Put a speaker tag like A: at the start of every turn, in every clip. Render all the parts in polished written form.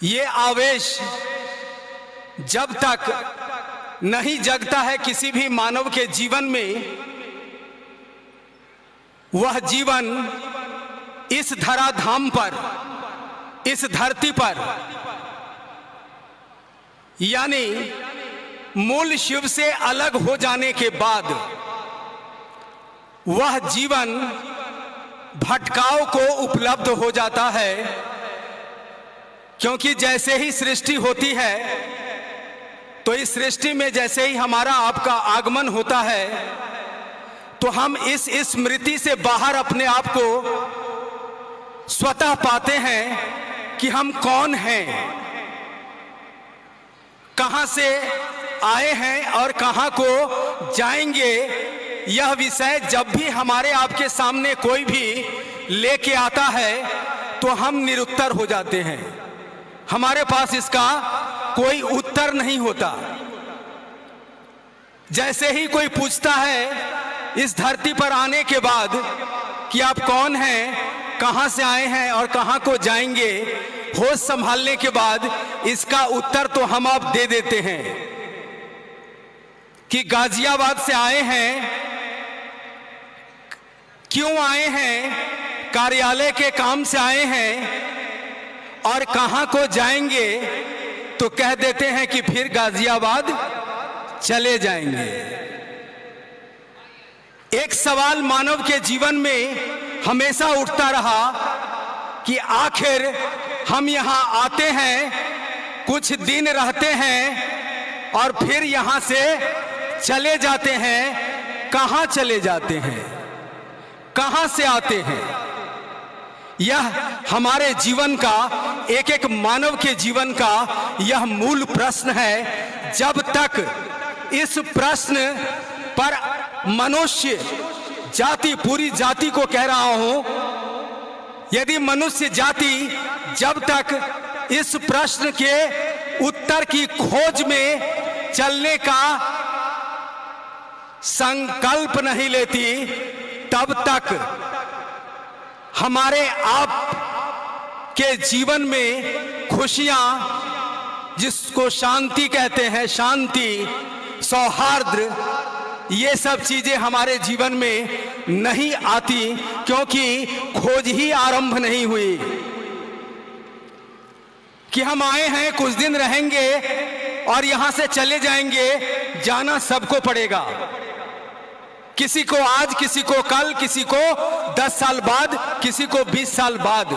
A: ये आवेश जब तक नहीं जगता है किसी भी मानव के जीवन में, वह जीवन इस धराधाम पर, इस धरती पर, यानी मूल शिव से अलग हो जाने के बाद वह जीवन भटकाव को उपलब्ध हो जाता है। क्योंकि जैसे ही सृष्टि होती है तो इस सृष्टि में जैसे ही हमारा आपका आगमन होता है तो हम इस स्मृति से बाहर अपने आप को स्वतः पाते हैं कि हम कौन हैं, कहां से आए हैं और कहां को जाएंगे। यह विषय जब भी हमारे आपके सामने कोई भी लेके आता है तो हम निरुत्तर हो जाते हैं, हमारे पास इसका कोई उत्तर नहीं होता। जैसे ही कोई पूछता है इस धरती पर आने के बाद कि आप कौन हैं, कहां से आए हैं और कहां को जाएंगे, होश संभालने के बाद इसका उत्तर तो हम आप दे देते हैं कि गाजियाबाद से आए हैं। क्यों आए हैं? कार्यालय के काम से आए हैं। और कहां को जाएंगे तो कह देते हैं कि फिर गाजियाबाद चले जाएंगे। एक सवाल मानव के जीवन में हमेशा उठता रहा कि आखिर हम यहां आते हैं, कुछ दिन रहते हैं और फिर यहां से चले जाते हैं। कहां चले जाते हैं, कहां से आते हैं? यह हमारे जीवन का, एक एक मानव के जीवन का यह मूल प्रश्न है। जब तक इस प्रश्न पर मनुष्य जाति, पूरी जाति को कह रहा हूं, यदि मनुष्य जाति जब तक इस प्रश्न के उत्तर की खोज में चलने का संकल्प नहीं लेती, तब तक हमारे आप के जीवन में खुशियां, जिसको शांति कहते हैं, शांति, सौहार्द, ये सब चीजें हमारे जीवन में नहीं आती, क्योंकि खोज ही आरंभ नहीं हुई कि हम आए हैं, कुछ दिन रहेंगे और यहां से चले जाएंगे। जाना सबको पड़ेगा, किसी को आज, किसी को कल, किसी को 10 साल बाद, किसी को 20 साल बाद।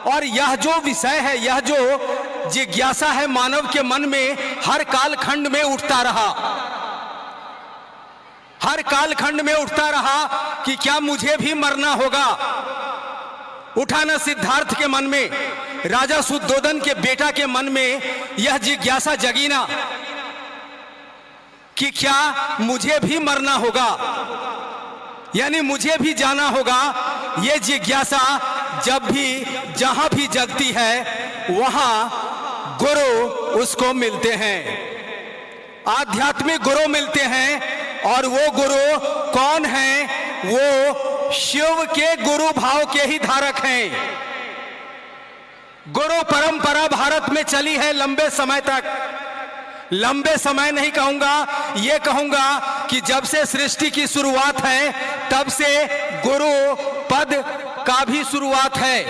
A: और यह जो विषय है, यह जो जिज्ञासा है मानव के मन में, हर कालखंड में उठता रहा, हर कालखंड में उठता रहा कि क्या मुझे भी मरना होगा। उठा न सिद्धार्थ के मन में, राजा शुद्धोधन के बेटा के मन में यह जिज्ञासा जगी ना कि क्या मुझे भी मरना होगा, यानी मुझे भी जाना होगा। ये जिज्ञासा जब भी जहां भी जगती है वहां गुरु उसको मिलते हैं, आध्यात्मिक गुरु मिलते हैं। और वो गुरु कौन हैं? वो शिव के गुरु भाव के ही धारक हैं। गुरु परंपरा भारत में चली है लंबे समय तक, लंबे समय नहीं कहूंगा, ये कहूंगा कि जब से सृष्टि की शुरुआत है तब से गुरु पद का भी शुरुआत है,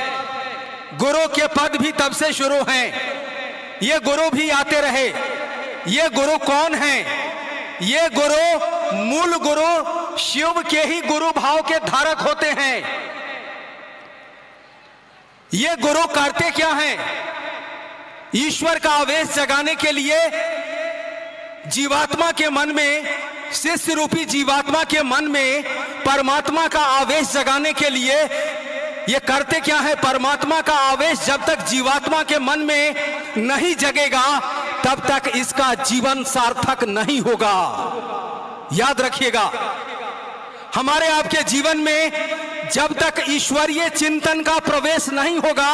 A: गुरु के पद भी तब से शुरू हैं। ये गुरु भी आते रहे। ये गुरु कौन हैं? ये गुरु, मूल गुरु शिव के ही गुरु भाव के धारक होते हैं। ये गुरु करते क्या हैं? ईश्वर का आवेश जगाने के लिए जीवात्मा के मन में, शिष्य रूपी जीवात्मा के मन में परमात्मा का आवेश जगाने के लिए ये करते क्या है? परमात्मा का आवेश जब तक जीवात्मा के मन में नहीं जगेगा तब तक इसका जीवन सार्थक नहीं होगा। याद रखिएगा, हमारे आपके जीवन में जब तक ईश्वरीय चिंतन का प्रवेश नहीं होगा,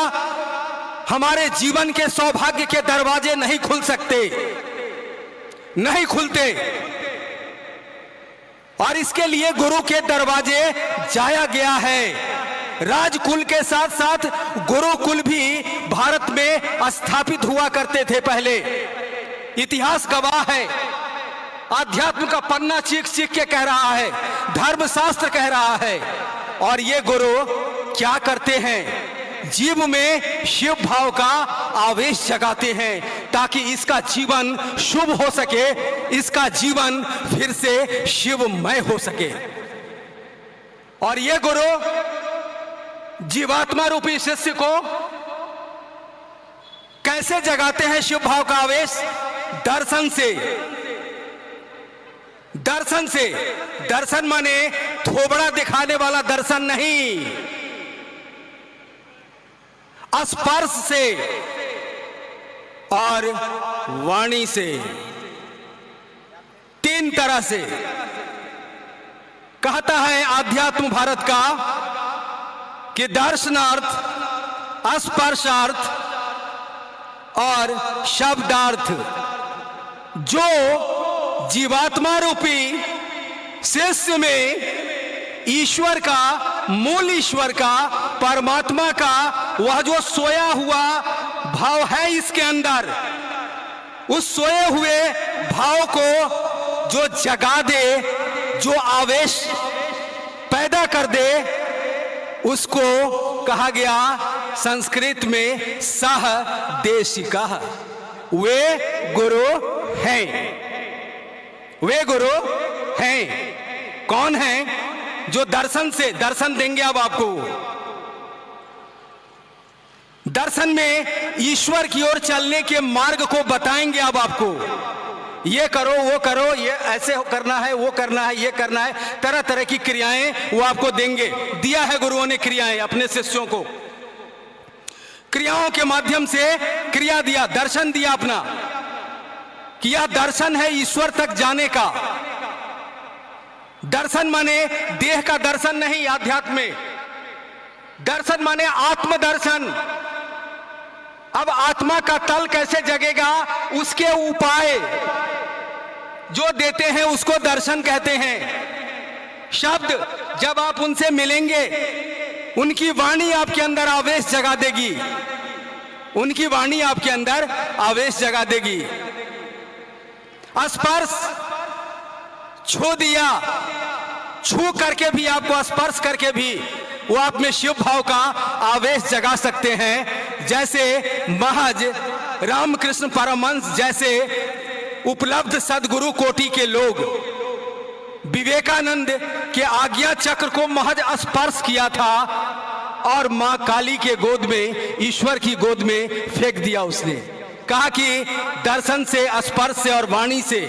A: हमारे जीवन के सौभाग्य के दरवाजे नहीं खुल सकते, नहीं खुलते। और इसके लिए गुरु के दरवाजे जाया गया है। राजकुल के साथ साथ गुरुकुल भी भारत में स्थापित हुआ करते थे पहले। इतिहास गवाह है, आध्यात्म का पन्ना चीख चीख के कह रहा है, धर्मशास्त्र कह रहा है। और ये गुरु क्या करते हैं? जीव में शिव भाव का आवेश जगाते हैं ताकि इसका जीवन शुभ हो सके, इसका जीवन फिर से शिवमय हो सके। और ये गुरु जीवात्मा रूपी शिष्य को कैसे जगाते हैं शिव भाव का आवेश? दर्शन से। दर्शन से, दर्शन माने थोबड़ा दिखाने वाला दर्शन नहीं, स्पर्श से और वाणी से, तीन तरह से। कहता है आध्यात्म भारत का कि दर्शनार्थ, स्पर्शार्थ और शब्दार्थ। जो जीवात्मा रूपी शिष्य में ईश्वर का, मूल ईश्वर का, परमात्मा का वह जो सोया हुआ भाव है इसके अंदर, उस सोए हुए भाव को जो जगा दे, जो आवेश पैदा कर दे, उसको कहा गया संस्कृत में सहदेशिका। वे गुरु हैं, वे गुरु हैं। कौन हैं? जो दर्शन से, दर्शन देंगे अब आपको। दर्शन में ईश्वर की ओर चलने के मार्ग को बताएंगे अब आपको। ये करो, वो करो, ये ऐसे करना है, वो करना है, ये करना है, तरह तरह की क्रियाएं वो आपको देंगे। दिया है गुरुओं ने क्रियाएं अपने शिष्यों को, क्रियाओं के माध्यम से क्रिया दिया, दर्शन दिया अपना, कि यह दर्शन है ईश्वर तक जाने का। दर्शन माने देह का दर्शन नहीं, आध्यात्म में दर्शन माने आत्मदर्शन। अब आत्मा का तल कैसे जगेगा, उसके उपाय जो देते हैं उसको दर्शन कहते हैं। शब्द, जब आप उनसे मिलेंगे, उनकी वाणी आपके अंदर आवेश जगा देगी, उनकी वाणी आपके अंदर आवेश जगा देगी। स्पर्श, छू दिया, छू करके भी, आपको स्पर्श करके भी वो आप में शिव भाव का आवेश जगा सकते हैं। जैसे महज रामकृष्ण परमहंस जैसे उपलब्ध सदगुरु कोटि के लोग विवेकानंद के आज्ञा चक्र को महज स्पर्श किया था और मां काली के गोद में, ईश्वर की गोद में फेंक दिया। उसने कहा कि दर्शन से, स्पर्श से और वाणी से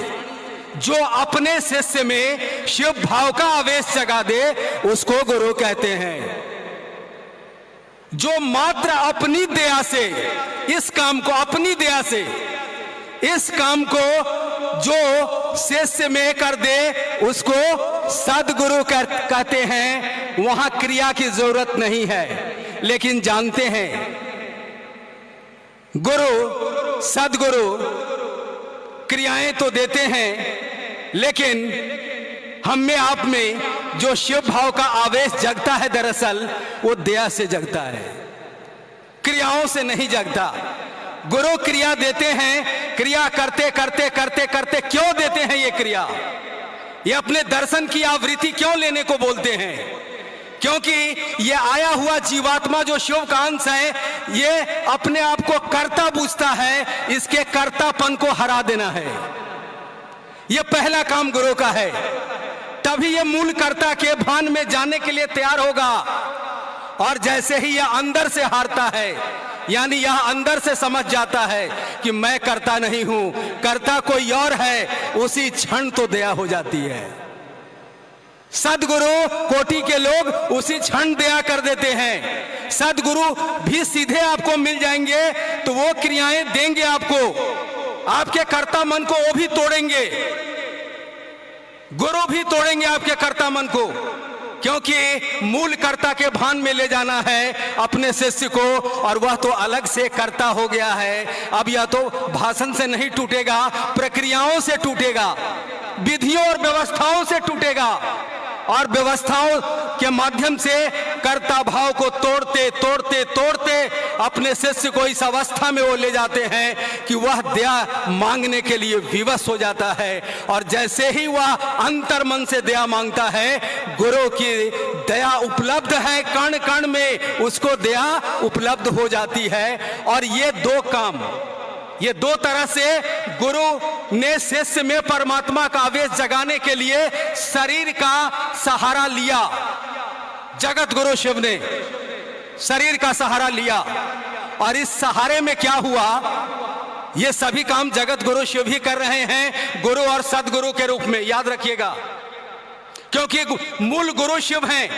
A: जो अपने शिष्य में शिव भाव का आवेश जगा दे, उसको गुरु कहते हैं। जो मात्र अपनी दया से इस काम को, अपनी दया से इस काम को जो शिष्य में कर दे, उसको सदगुरु कहते हैं। वहां क्रिया की जरूरत नहीं है, लेकिन जानते हैं गुरु, सदगुरु क्रियाएं तो देते हैं, लेकिन हम में, आप में जो शिव भाव का आवेश जगता है, दरअसल वो दया से जगता है, क्रियाओं से नहीं जगता। गुरु क्रिया देते हैं, क्रिया करते करते करते करते क्यों देते हैं ये क्रिया? ये अपने दर्शन की आवृत्ति क्यों लेने को बोलते हैं? क्योंकि ये आया हुआ जीवात्मा जो शिव का अंश है, ये अपने आप को कर्ता बूझता है, इसके कर्तापन को हरा देना है। ये पहला काम गुरु का है। तभी ये मूल कर्ता के भान में जाने के लिए तैयार होगा। और जैसे ही यह अंदर से हारता है, यानी यह अंदर से समझ जाता है कि मैं कर्ता नहीं हूं, कर्ता कोई और है, उसी क्षण तो दया हो जाती है। सदगुरु कोटि के लोग उसी क्षण दया कर देते हैं। सदगुरु भी सीधे आपको मिल जाएंगे तो वो क्रियाएं देंगे आपको, आपके कर्ता मन को वो भी तोड़ेंगे, गुरु भी तोड़ेंगे आपके कर्ता मन को, क्योंकि मूल कर्ता के भान में ले जाना है अपने शिष्य को, और वह तो अलग से कर्ता हो गया है। अब यह तो भाषण से नहीं टूटेगा, प्रक्रियाओं से टूटेगा, विधियों और व्यवस्थाओं से टूटेगा। और व्यवस्थाओं के माध्यम से कर्ता भाव को तोड़ते तोड़ते तोड़ते अपने शिष्य को इस अवस्था में वो ले जाते हैं कि वह दया मांगने के लिए विवश हो जाता है। और जैसे ही वह अंतर मन से दया मांगता है, गुरु की दया उपलब्ध है, कण कण में उसको दया उपलब्ध हो जाती है। और ये दो तरह से गुरु ने शिष्य में परमात्मा का आवेश जगाने के लिए शरीर का सहारा लिया। जगत गुरु शिव ने शरीर का सहारा लिया, और इस सहारे में क्या हुआ, ये सभी काम जगत गुरु शिव ही कर रहे हैं, गुरु और सदगुरु के रूप में, याद रखिएगा। क्योंकि मूल गुरु शिव हैं,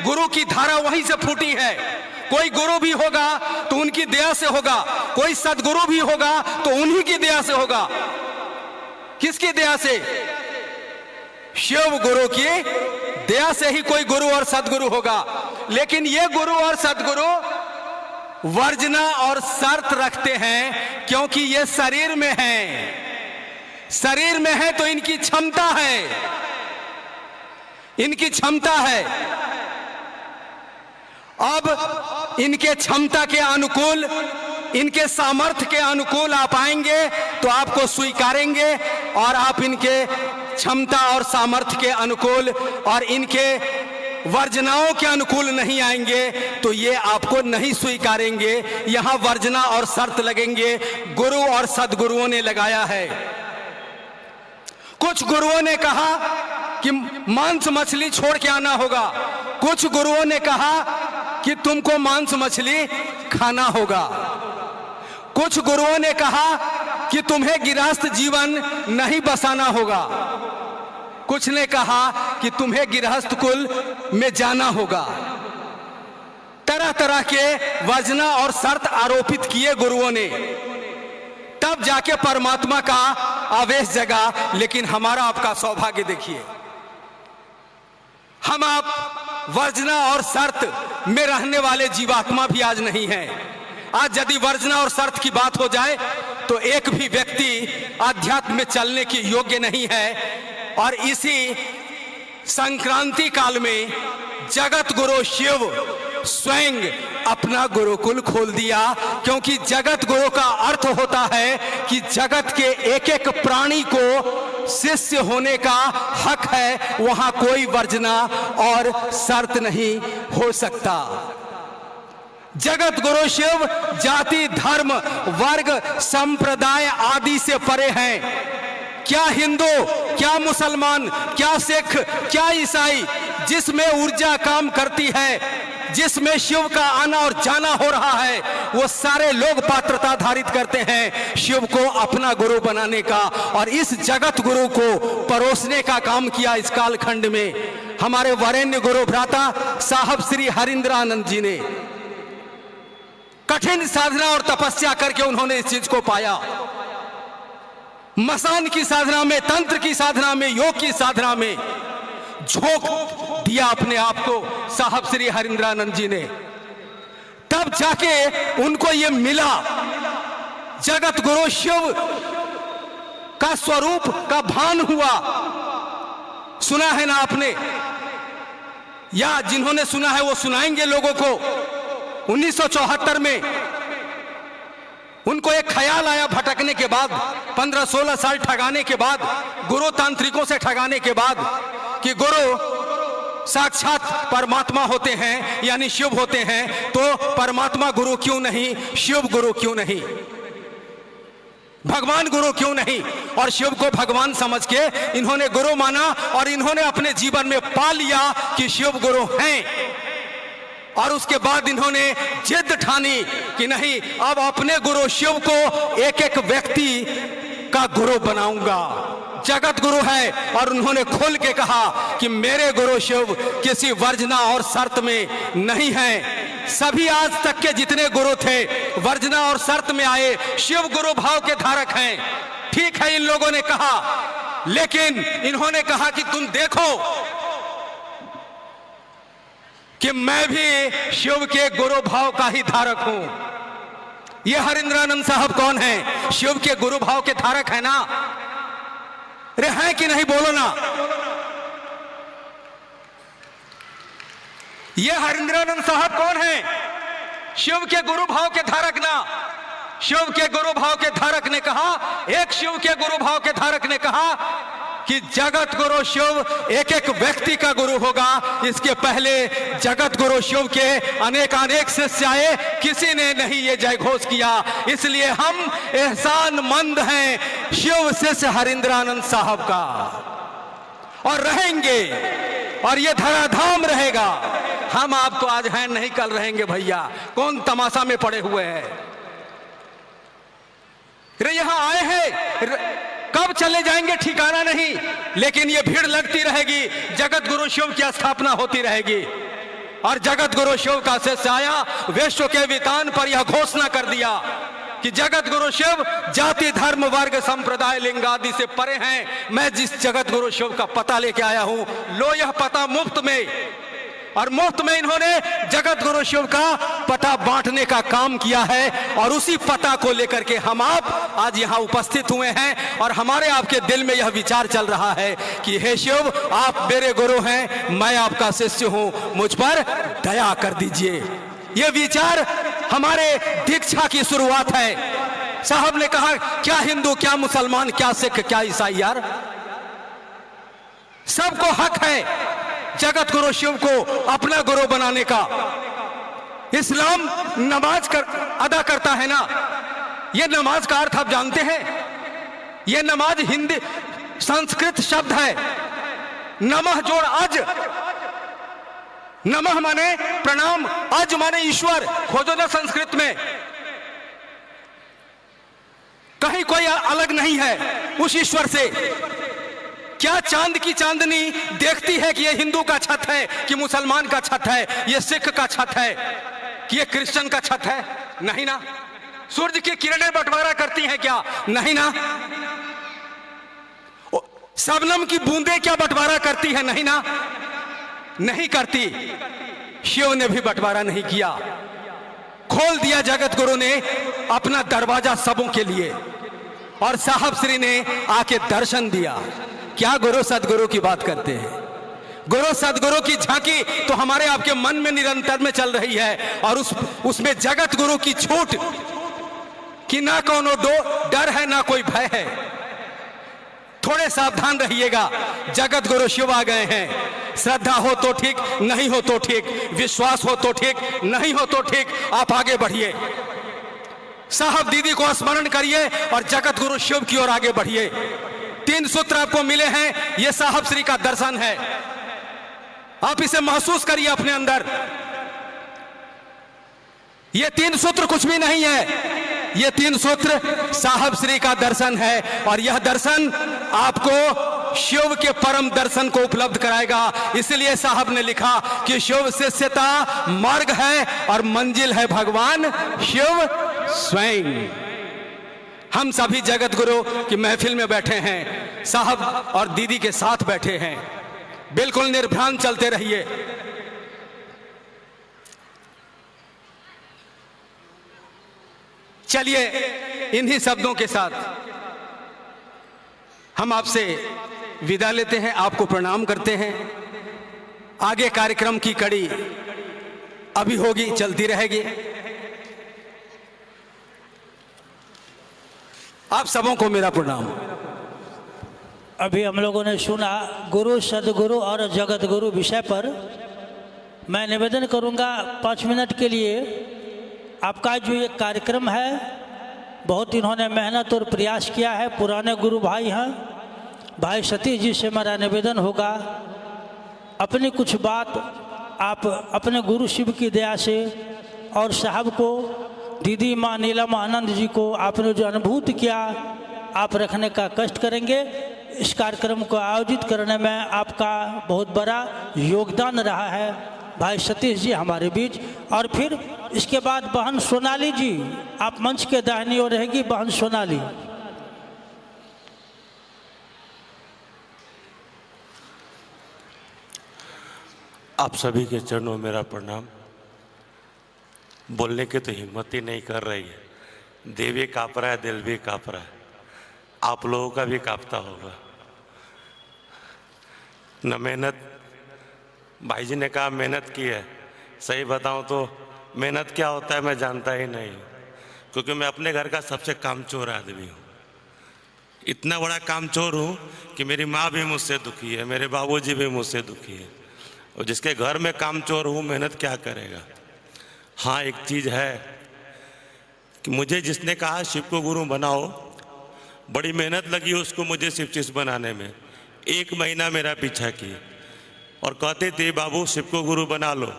A: गुरु की धारा वहीं से फूटी है। कोई गुरु भी होगा तो उनकी दया से होगा, कोई सदगुरु भी होगा तो उन्हीं की दया से होगा। किसकी दया से? शिव गुरु की दया से ही कोई गुरु और सदगुरु होगा। लेकिन ये गुरु और सदगुरु वर्जना और शर्त रखते हैं, क्योंकि ये शरीर में है। शरीर में है तो इनकी क्षमता है, इनकी क्षमता है। अब इनके क्षमता के अनुकूल, इनके सामर्थ्य के अनुकूल आप आएंगे तो आपको स्वीकारेंगे, और आप इनके क्षमता और सामर्थ्य के अनुकूल और इनके वर्जनाओं के अनुकूल नहीं आएंगे तो ये आपको नहीं स्वीकारेंगे। यहां वर्जना और शर्त लगेंगे, गुरु और सदगुरुओं ने लगाया है। कुछ गुरुओं ने कहा कि मांस मछली छोड़ के आना होगा, कुछ गुरुओं ने कहा कि तुमको मांस मछली खाना होगा, कुछ गुरुओं ने कहा कि तुम्हें गृहस्थ जीवन नहीं बसाना होगा, कुछ ने कहा कि तुम्हें गृहस्थ कुल में जाना होगा। तरह तरह के वर्जना और शर्त आरोपित किए गुरुओं ने, तब जाके परमात्मा का आवेश जगा। लेकिन हमारा आपका सौभाग्य देखिए, हम आप वर्जना और शर्त में रहने वाले जीवात्मा भी आज नहीं है। आज यदि वर्जना और शर्त की बात हो जाए तो एक भी व्यक्ति आध्यात्म में चलने के योग्य नहीं है। और इसी संक्रांति काल में जगत गुरु शिव स्वयं अपना गुरुकुल खोल दिया, क्योंकि जगत गुरु का अर्थ होता है कि जगत के एक एक प्राणी को शिष्य होने का हक है, वहां कोई वर्जना और शर्त नहीं हो सकता। जगत गुरु शिव जाति धर्म वर्ग संप्रदाय आदि से परे हैं। क्या हिंदू, क्या मुसलमान, क्या सिख, क्या ईसाई, जिसमें ऊर्जा काम करती है, जिसमें शिव का आना और जाना हो रहा है, वो सारे लोग पात्रता धारित करते हैं शिव को अपना गुरु बनाने का। और इस जगत गुरु को परोसने का काम किया इस कालखंड में हमारे वरेण्य गुरु भ्राता साहब श्री हरिंद्रानंद जी ने। कठिन साधना और तपस्या करके उन्होंने इस चीज को पाया। मसान की साधना में, तंत्र की साधना में, योग की साधना में झोंक दिया अपने आप को साहब श्री हरिंद्रानंद जी ने। तब जाके उनको ये मिला, जगत गुरु शिव का स्वरूप का भान हुआ। सुना है ना आपने, या जिन्होंने सुना है वो सुनाएंगे लोगों को। 1974 में उनको एक ख्याल आया भटकने के बाद, 15-16 साल ठगाने के बाद, गुरु तांत्रिकों से ठगाने के बाद, कि गुरु साक्षात परमात्मा होते हैं, यानी शिव होते हैं, तो परमात्मा गुरु क्यों नहीं, शिव गुरु क्यों नहीं, भगवान गुरु क्यों नहीं। और शिव को भगवान समझ के इन्होंने गुरु माना, और इन्होंने अपने जीवन में पा लिया कि शिव गुरु हैं। और उसके बाद इन्होंने जिद ठानी कि नहीं, अब अपने गुरु शिव को एक एक व्यक्ति का गुरु बनाऊंगा। जगत गुरु है, और उन्होंने खोल के कहा कि मेरे गुरु शिव किसी वर्जना और शर्त में नहीं है। सभी आज तक के जितने गुरु थे वर्जना और शर्त में आए, शिव गुरु भाव के धारक हैं। ठीक है, इन लोगों ने कहा, लेकिन इन्होंने कहा कि तुम देखो कि मैं भी शिव के गुरु भाव का ही धारक हूं। ये हरिंद्रानंद साहब कौन है? शिव के गुरु भाव के धारक है ना? रे हैं कि नहीं, बोलो ना। ये हरिंद्रानंद साहब कौन है? शिव के गुरु भाव के धारक ना, शिव के गुरु भाव के धारक ने कहा, एक शिव के गुरु भाव के धारक ने कहा कि जगत गुरु शिव एक एक व्यक्ति का गुरु होगा। इसके पहले जगत गुरु शिव के अनेक शिष्य आए, किसी ने नहीं ये जय घोष किया। इसलिए हम एहसानमंद हैं शिव शिष्य हरिंद्रानंद साहब का, और रहेंगे, और ये धराधाम रहेगा। हम आप तो आज हैं, नहीं कल रहेंगे भैया। कौन तमाशा में पड़े हुए हैं? यहां आए हैं, कब चले जाएंगे ठिकाना नहीं, लेकिन ये भीड़ लगती रहेगी। जगत गुरु शिव की स्थापना होती रहेगी, और जगत गुरु शिव का शिष्य आया, विश्व के वितान पर यह घोषणा कर दिया कि जगत गुरु शिव जाति धर्म वर्ग संप्रदाय लिंग आदि से परे हैं। मैं जिस जगत गुरु शिव का पता लेके आया हूं, लो यह पता मुफ्त में, और मुफ्त में इन्होंने जगत गुरु शिव का पता बांटने का काम किया है। और उसी पता को लेकर के हम आप आज यहाँ उपस्थित हुए हैं, और हमारे आपके दिल में यह विचार चल रहा है कि हे शिव, आप मेरे गुरु हैं, मैं आपका शिष्य हूं, मुझ पर दया कर दीजिए। यह विचार हमारे दीक्षा की शुरुआत है। साहब ने कहा, क्या हिंदू, क्या मुसलमान, क्या सिख, क्या ईसाई, यार सबको हक है जगत गुरु शिव को अपना गुरु बनाने का। इस्लाम नमाज अदा करता है ना, यह नमाज का अर्थ आप जानते हैं? यह नमाज हिंदी संस्कृत शब्द है, नमः जोड़ अज, नमः माने प्रणाम, अज माने ईश्वर। खोजो ना संस्कृत में, कहीं कोई अलग नहीं है उस ईश्वर से। क्या चांद की चांदनी देखती है कि ये हिंदू का छत है, कि मुसलमान का छत है, ये सिख का छत है, कि ये क्रिश्चियन का छत है? नहीं ना। सूरज की किरणें बंटवारा करती हैं क्या? नहीं ना। शबनम की बूंदें क्या बंटवारा करती है? नहीं ना, नहीं करती। शिव ने भी बंटवारा नहीं किया, खोल दिया जगत गुरु ने अपना दरवाजा सबों के लिए, और साहब श्री ने आके दर्शन दिया। क्या गुरु सदगुरु की बात करते हैं? गुरु सदगुरु की झांकी तो हमारे आपके मन में निरंतर में चल रही है, और उसमें जगत गुरु की छूट कि ना कोनो डर है ना कोई भय है। थोड़े सावधान रहिएगा, जगत गुरु शिव आ गए हैं। श्रद्धा हो तो ठीक, नहीं हो तो ठीक, विश्वास हो तो ठीक, नहीं हो तो ठीक, आप आगे बढ़िए। साहब दीदी को स्मरण करिए और जगत गुरु शिव की ओर आगे बढ़िए। 3 सूत्र आपको मिले हैं, यह साहब श्री का दर्शन है। आप इसे महसूस करिए अपने अंदर। ये 3 सूत्र कुछ भी नहीं है, ये 3 सूत्र साहब श्री का दर्शन है, और यह दर्शन आपको शिव के परम दर्शन को उपलब्ध कराएगा। इसलिए साहब ने लिखा कि शिव शिष्यता मार्ग है और मंजिल है भगवान शिव स्वयं। हम सभी जगत गुरु की महफिल में बैठे हैं, साहब और दीदी के साथ बैठे हैं। बिल्कुल निर्भ्रांत चलते रहिए। चलिए इन्हीं शब्दों के साथ हम आपसे विदा लेते हैं, आपको प्रणाम करते हैं। आगे कार्यक्रम की कड़ी अभी होगी, चलती रहेगी। आप सबों को मेरा प्रणाम।
B: अभी हम लोगों ने सुना गुरु सदगुरु और जगत गुरु विषय पर। मैं निवेदन करूंगा 5 मिनट के लिए, आपका जो ये कार्यक्रम है बहुत इन्होंने मेहनत और प्रयास किया है, पुराने गुरु भाई हैं। भाई सतीश जी से मेरा निवेदन होगा, अपनी कुछ बात आप अपने गुरु शिव की दया से और साहब को, दीदी माँ नीलम आनंद जी को आपने जो अनुभूत किया आप रखने का कष्ट करेंगे। इस कार्यक्रम को आयोजित करने में आपका बहुत बड़ा योगदान रहा है भाई सतीश जी हमारे बीच। और फिर इसके बाद बहन सोनाली जी, आप मंच के दाहिनी ओर रहेगी बहन सोनाली।
C: आप सभी के चरणों मेरा प्रणाम। बोलने की तो हिम्मत ही नहीं कर रही है, देह भी काँप रहा है, दिल भी काँप रहा है, आप लोगों का भी काँपता होगा। न मेहनत, भाई जी ने कहा मेहनत की है, सही बताऊं तो मेहनत क्या होता है मैं जानता ही नहीं, क्योंकि मैं अपने घर का सबसे कामचोर आदमी हूँ। इतना बड़ा कामचोर हूँ कि मेरी माँ भी मुझसे दुखी है, मेरे बाबूजी भी मुझसे दुखी है। और जिसके घर में कामचोर हूँ मेहनत क्या करेगा। हाँ, एक चीज़ है कि मुझे जिसने कहा शिव को गुरु बनाओ, बड़ी मेहनत लगी उसको मुझे शिव शिष्य बनाने में। 1 महीना मेरा पीछा की और कहते थे बाबू शिव को गुरु बना लो,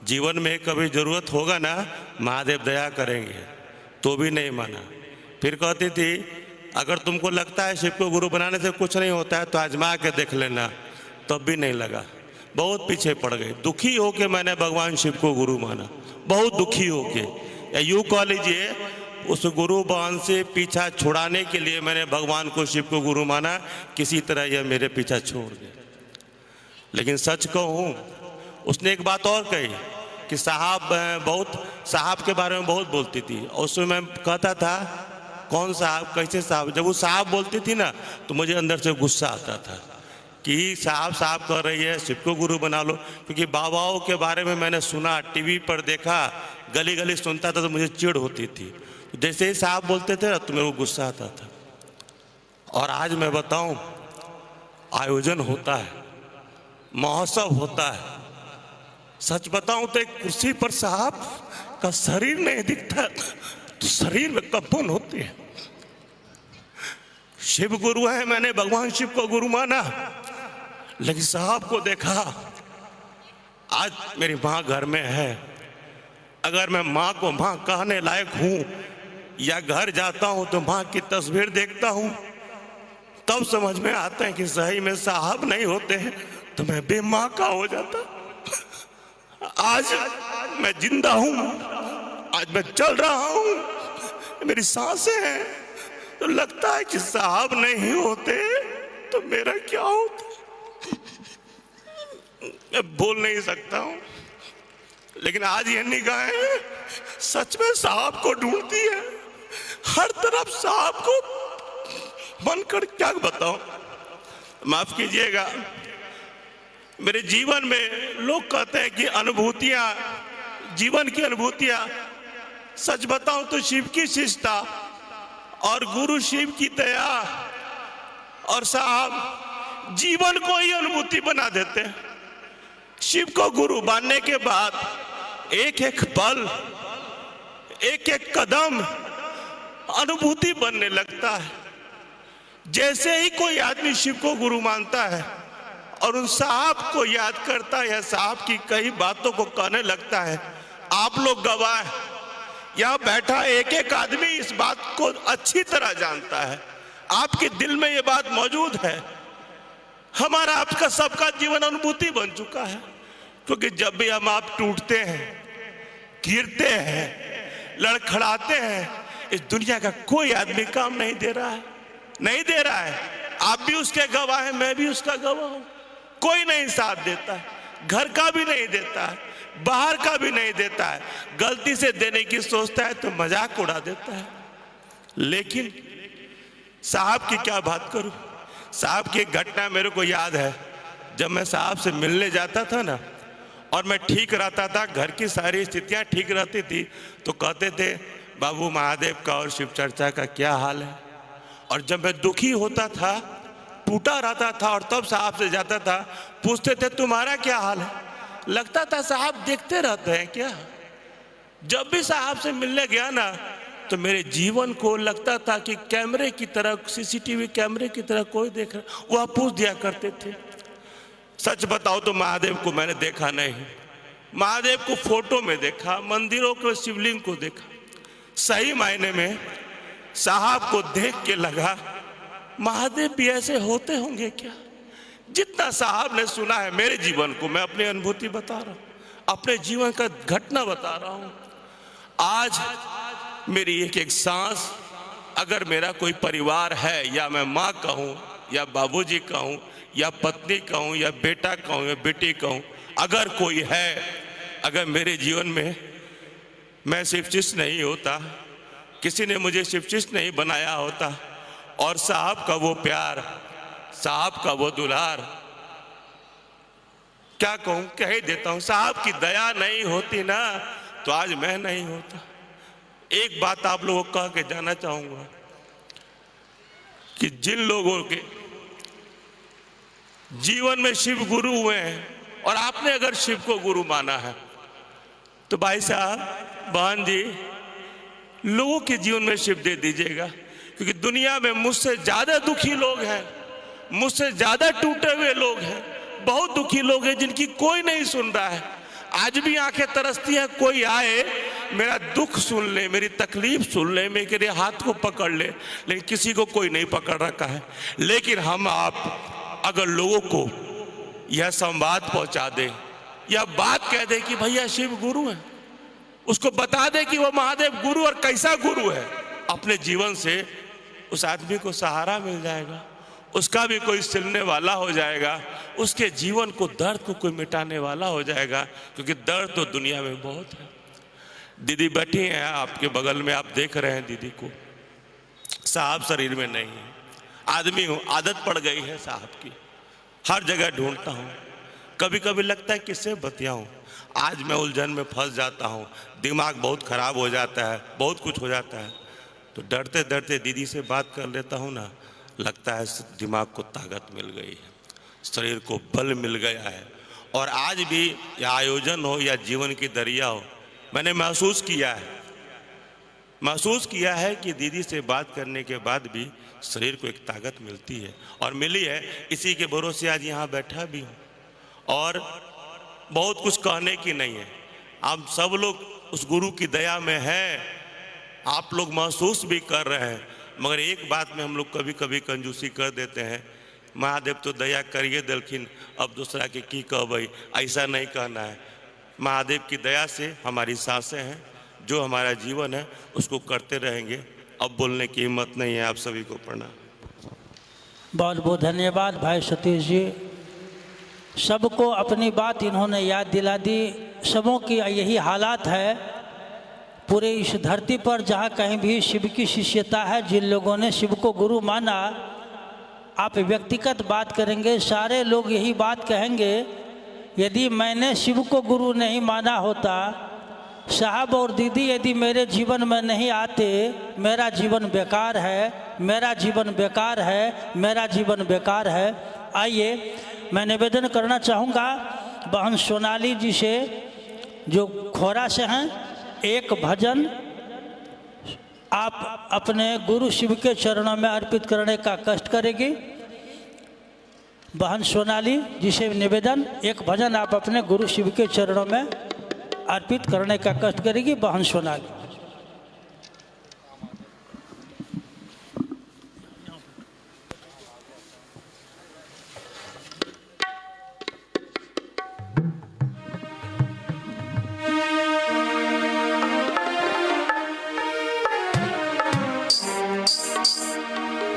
C: जीवन में कभी ज़रूरत होगा ना महादेव दया करेंगे। तो भी नहीं माना। फिर कहती थी अगर तुमको लगता है शिव को गुरु बनाने से कुछ नहीं होता है तो आजमा के देख लेना, तब भी नहीं लगा। बहुत पीछे पड़ गए। दुखी होके मैंने भगवान शिव को गुरु माना, बहुत दुखी होके, या यूँ कह लीजिए उस गुरु बान से पीछा छुड़ाने के लिए मैंने भगवान को शिव को गुरु माना। किसी तरह यह मेरे पीछा छोड़ गए। लेकिन सच कहूँ उसने एक बात और कही कि साहब के बारे में बहुत बोलती थी। और उसमें मैं कहता था कौन साहब, कैसे साहब। जब वो साहब बोलती थी ना तो मुझे अंदर से गुस्सा आता था कि साहब कह रही है शिव को गुरु बना लो। क्योंकि बाबाओं के बारे में मैंने सुना, टीवी पर देखा, गली गली सुनता था तो मुझे चिढ़ होती थी। जैसे ही साहब बोलते थे ना तो मेरे को गुस्सा आता था। और आज मैं बताऊं, आयोजन होता है, महोत्सव होता है, सच बताऊं तो एक कुर्सी पर साहब का शरीर नहीं दिखता तो शरीर में कंपन होती है। शिव गुरु है, मैंने भगवान शिव को गुरु माना, लेकिन साहब को देखा। आज मेरी माँ घर में है, अगर मैं माँ को माँ कहने लायक हूँ या घर जाता हूँ तो माँ की तस्वीर देखता हूँ, तब समझ में आता है कि सही में साहब नहीं होते हैं तो मैं बेमाँ का हो जाता। आज मैं जिंदा हूँ, आज मैं चल रहा हूँ, मेरी सांसें हैं, तो लगता है कि साहब नहीं होते तो मेरा क्या होता। मैं बोल नहीं सकता हूँ, लेकिन आज ये निगाहें सच में साहब को ढूंढती है। हर तरफ साहब को मन कर क्या बताऊं। माफ कीजिएगा, मेरे जीवन में लोग कहते हैं कि अनुभूतियां, जीवन की अनुभूतियां, सच बताऊं तो शिव की शिष्टता और गुरु शिव की दया और साहब जीवन को ही अनुभूति बना देते हैं। शिव को गुरु मानने के बाद एक एक पल, एक एक कदम अनुभूति बनने लगता है। जैसे ही कोई आदमी शिव को गुरु मानता है और उन साहब को याद करता है या साहब की कई बातों को कहने लगता है, आप लोग गवाह हैं, यहाँ बैठा एक एक आदमी इस बात को अच्छी तरह जानता है। आपके दिल में ये बात मौजूद है। हमारा आपका सबका जीवन अनुभूति बन चुका है। क्योंकि जब भी हम आप टूटते हैं, गिरते हैं, लड़खड़ाते हैं, इस दुनिया का कोई आदमी काम नहीं दे रहा है, नहीं दे रहा है। आप भी उसके गवाह हैं, मैं भी उसका गवाह हूं। कोई नहीं साथ देता है, घर का भी नहीं देता है, बाहर का भी नहीं देता है। गलती से देने की सोचता है तो मजाक उड़ा देता है। लेकिन साहब की क्या बात करूं। साहब की एक घटना मेरे को याद है। जब मैं साहब से मिलने जाता था ना और मैं ठीक रहता था, घर की सारी स्थितियां ठीक रहती थी, तो कहते थे बाबू महादेव का और शिव चर्चा का क्या हाल है। और जब मैं दुखी होता था, टूटा रहता था और तब साहब से जाता था, पूछते थे तुम्हारा क्या हाल है। लगता था साहब देखते रहते हैं क्या। जब भी साहब से मिलने गया ना तो मेरे जीवन को लगता था कि कैमरे की तरह, सीसीटीवी कैमरे की तरह कोई देख रहा। वह पूछ दिया करते थे। सच बताओ तो महादेव को मैंने देखा नहीं। महादेव को फोटो में देखा, मंदिरों के शिवलिंग को देखा। सही मायने में साहब को देख के लगा महादेव भी ऐसे होते होंगे क्या। जितना साहब ने सुना है मेरे जीवन को, मैं अपनी अनुभूति बता रहा हूं, अपने जीवन का घटना बता रहा हूं। आज मेरी एक एक सांस, अगर मेरा कोई परिवार है, या मैं माँ कहूँ या बाबूजी कहूँ या पत्नी कहूँ या बेटा कहूँ या बेटी कहूँ, अगर कोई है, अगर मेरे जीवन में मैं शिव शिष्य नहीं होता, किसी ने मुझे शिव शिष्य नहीं बनाया होता, और साहब का वो प्यार, साहब का वो दुलार, क्या कहूं, कह ही देता हूं, साहब की दया नहीं होती ना तो आज मैं नहीं होता। एक बात आप लोगों को कह के जाना चाहूंगा कि जिन लोगों के जीवन में शिव गुरु हुए हैं और आपने अगर शिव को गुरु माना है तो भाई साहब, बहन जी, लोगों के जीवन में शिव दे दीजिएगा। क्योंकि दुनिया में मुझसे ज्यादा दुखी लोग हैं, मुझसे ज्यादा टूटे हुए लोग हैं, बहुत दुखी लोग हैं जिनकी कोई नहीं सुन रहा है। आज भी आंखें तरसती हैं, कोई आए मेरा दुख सुन ले, मेरी तकलीफ सुन ले, मेरे हाथ को पकड़ ले, लेकिन किसी को कोई नहीं पकड़ रखा है। लेकिन हम आप अगर लोगों को यह संवाद पहुंचा दे या बात कह दे कि भैया शिव गुरु है, उसको बता दे कि वो महादेव गुरु और कैसा गुरु है, अपने जीवन से उस आदमी को सहारा मिल जाएगा, उसका भी कोई सिलने वाला हो जाएगा, उसके जीवन को, दर्द को कोई मिटाने वाला हो जाएगा। क्योंकि दर्द तो दुनिया में बहुत है। दीदी बैठी हैं आपके बगल में, आप देख रहे हैं दीदी को, साहब शरीर में नहीं है, आदमी हूं, आदत पड़ गई है साहब की, हर जगह ढूंढता हूं, कभी कभी लगता है किससे बतियाऊं, आज मैं उलझन में फंस जाता हूं, दिमाग बहुत खराब हो जाता है, बहुत कुछ हो जाता है, तो डरते डरते दीदी से बात कर लेता हूं ना, लगता है दिमाग को ताकत मिल गई है, शरीर को बल मिल गया है। और आज भी या आयोजन हो या जीवन की दरिया हो, मैंने महसूस किया है कि दीदी से बात करने के बाद भी शरीर को एक ताकत मिलती है, और मिली है। इसी के भरोसे आज यहाँ बैठा भी हूँ, और बहुत कुछ कहने की नहीं है, आप सब लोग उस गुरु की दया में हैं, आप लोग महसूस भी कर रहे हैं। मगर एक बात में हम लोग कभी कभी कंजूसी कर देते हैं, महादेव तो दया करिए दिलखिन, अब दूसरा के की कहबई, ऐसा नहीं कहना है। महादेव की दया से हमारी सांसें हैं, जो हमारा जीवन है उसको करते रहेंगे। अब बोलने की हिम्मत नहीं है। आप सभी को प्रणाम।
B: बहुत बहुत धन्यवाद भाई सतीश जी। सबको अपनी बात इन्होंने याद दिला दी। सबों की यही हालात है पूरे इस धरती पर, जहाँ कहीं भी शिव की शिष्यता है, जिन लोगों ने शिव को गुरु माना, आप व्यक्तिगत बात करेंगे, सारे लोग यही बात कहेंगे, यदि मैंने शिव को गुरु नहीं माना होता, साहब और दीदी यदि मेरे जीवन में नहीं आते, मेरा जीवन बेकार है, मेरा जीवन बेकार है, मेरा जीवन बेकार है। आइए मैं निवेदन करना चाहूँगा बहन सोनाली जी से, जो खोरा से हैं, एक भजन आप अपने गुरु शिव के चरणों में अर्पित करने का कष्ट करेगी। बहन सोनाली जी से निवेदन, एक भजन आप अपने गुरु शिव के चरणों में अर्पित करने का कष्ट करेगी बहन सोनाली।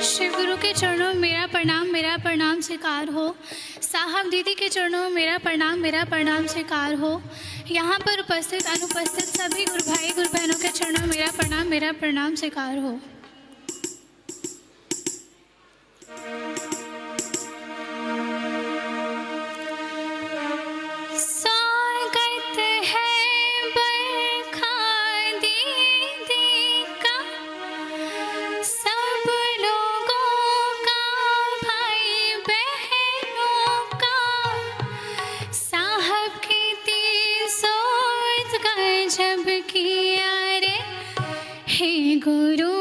D: शिव गुरु के चरणों में मेरा प्रणाम स्वीकार हो। साहब दीदी के चरणों में मेरा प्रणाम स्वीकार हो। यहाँ पर उपस्थित अनुपस्थित सभी गुरु भाई गुरु बहनों के चरणों में मेरा प्रणाम स्वीकार हो। हे गुरु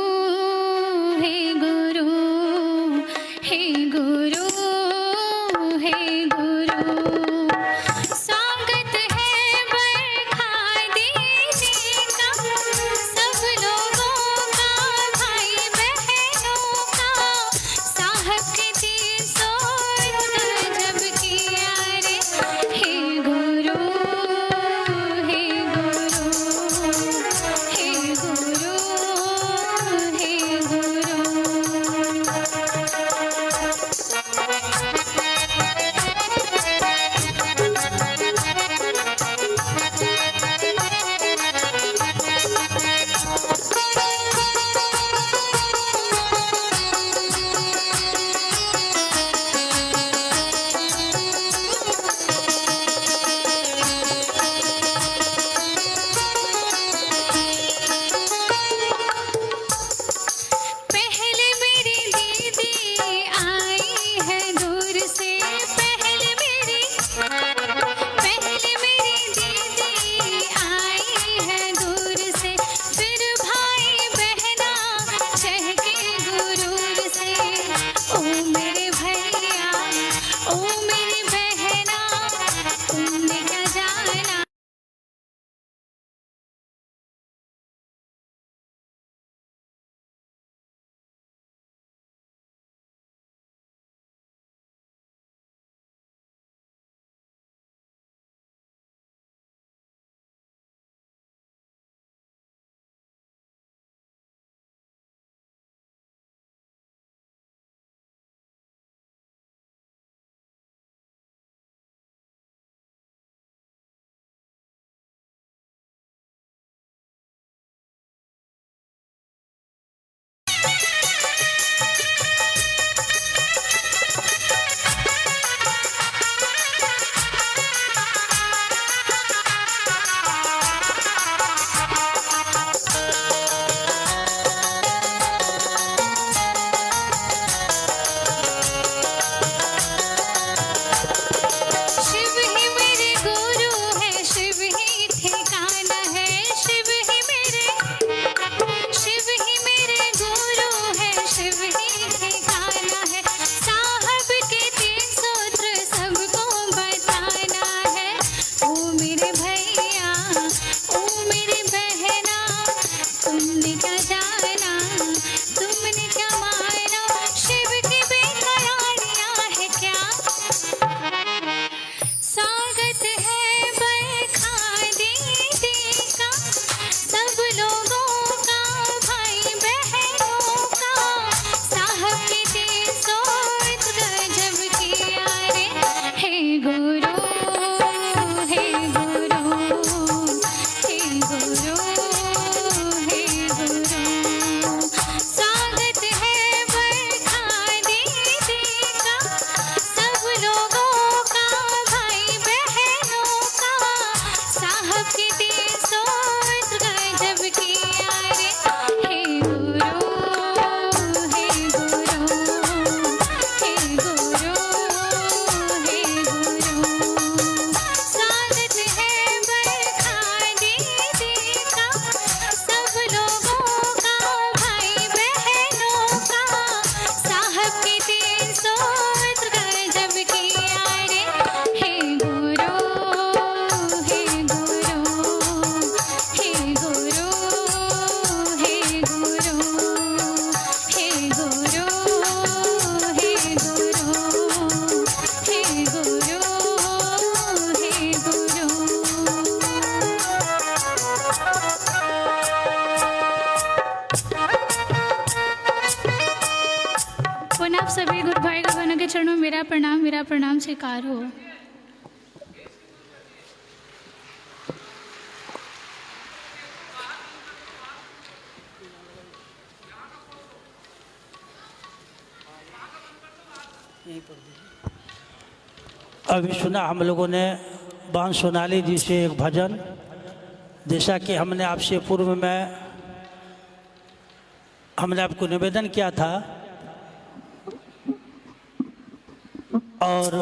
D: जाना, तुमने क्या माना, शिव की बेकरारियां है क्या। स्वागत है बरखा दीदी का, सब लोगों का, भाई बहनों का, साहब की 300 गजब किया रे। हे गुरु, हे गुरु, हे गुरु, हे गुरु। स्वागत है बरखा दीदी का, सब लोगों का, भाई बहनों का, साहब की 300 गजब किया रे। हे गुरु, हे गुरु, हे गुरु, हे गुरु। स्वागत है बरखा दीदी का, सब लोगों का, भाई बहनों का, साहब की 300 गजब किया रे। हे गुरु, हे गुरु, हे गुरु, हे गुरु, हे गुरु, हे गुरु, हे गुरु, हे गुरु। पुनः आप सभी गुरु भाई बहनों के चरणों में मेरा प्रणाम स्वीकार हो।
B: अभी सुना हम लोगों ने बान सोनाली जी से एक भजन, जैसा कि हमने आपसे पूर्व में हमने आपको निवेदन किया था और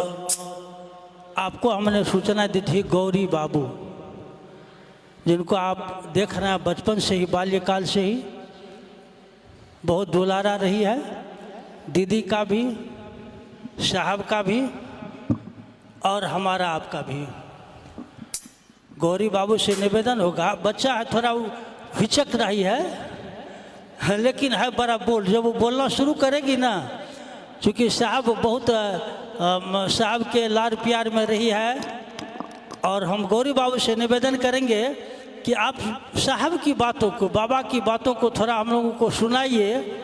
B: आपको हमने सूचना दी थी गौरी बाबू, जिनको आप देख रहे हैं बचपन से ही, बाल्यकाल से ही बहुत दुलारा रही है, दीदी का भी, साहब का भी और हमारा आपका भी। गौरी बाबू से निवेदन होगा, बच्चा है थोड़ा हिचक रही है लेकिन है बड़ा बोल, जब वो बोलना शुरू करेगी ना, क्योंकि साहब बहुत साहब के लाड प्यार में रही है, और हम गौरी बाबू से निवेदन करेंगे कि आप साहब की बातों को, बाबा की बातों को थोड़ा हम लोगों को सुनाइए।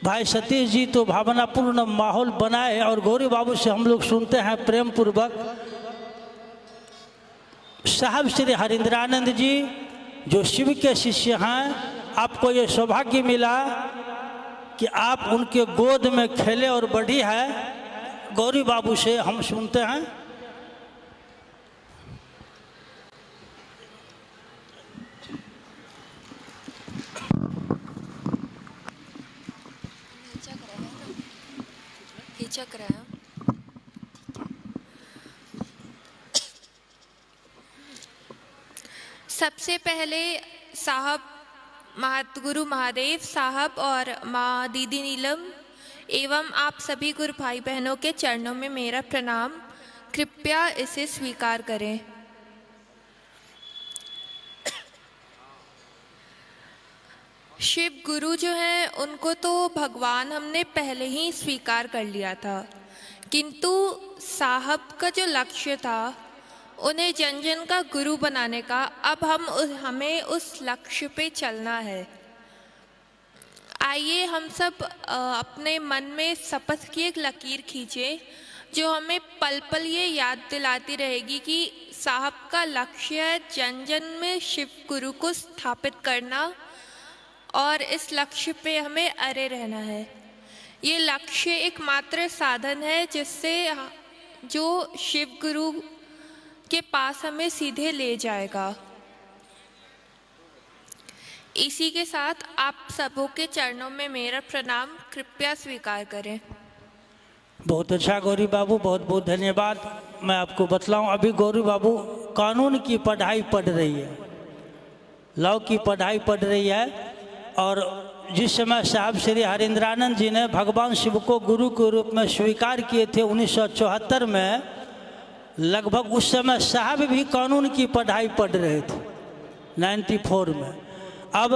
B: भाई सतीश जी तो भावनापूर्ण माहौल बनाए और गौरी बाबू से हम लोग सुनते हैं प्रेम पूर्वक। साहब श्री हरिंद्रानंद जी जो शिव के शिष्य हैं, आपको ये सौभाग्य मिला कि आप उनके गोद में खेले और बढ़ी है। गौरी बाबू से हम सुनते हैं।
E: हिचक रहे हैं। सबसे पहले साहब गुरु महादेव साहब और माँ दीदी नीलम एवं आप सभी गुरु भाई बहनों के चरणों में मेरा प्रणाम। कृपया इसे स्वीकार करें। शिव गुरु जो हैं उनको तो भगवान हमने पहले ही स्वीकार कर लिया था, किंतु साहब का जो लक्ष्य था उन्हें जन जन का गुरु बनाने का, अब हमें उस लक्ष्य पे चलना है। आइए हम सब अपने मन में शपथ की एक लकीर खींचे जो हमें पल पल ये याद दिलाती रहेगी कि साहब का लक्ष्य है जन जन में शिव गुरु को स्थापित करना, और इस लक्ष्य पे हमें अरे रहना है। ये लक्ष्य एकमात्र साधन है जिससे जो शिव गुरु के पास हमें सीधे ले जाएगा। इसी के साथ आप सबों के चरणों में मेरा प्रणाम कृपया स्वीकार करें।
B: बहुत अच्छा गौरी बाबू, बहुत बहुत धन्यवाद। मैं आपको बतलाऊं, अभी गौरी बाबू कानून की पढ़ाई पढ़ रही है, लॉ की पढ़ाई पढ़ रही है। और जिस समय साहब श्री हरिंद्रानंद जी ने भगवान शिव को गुरु के रूप में स्वीकार किए थे 1974 में, लगभग उस समय साहब भी कानून की पढ़ाई पढ़ रहे थे 94 में। अब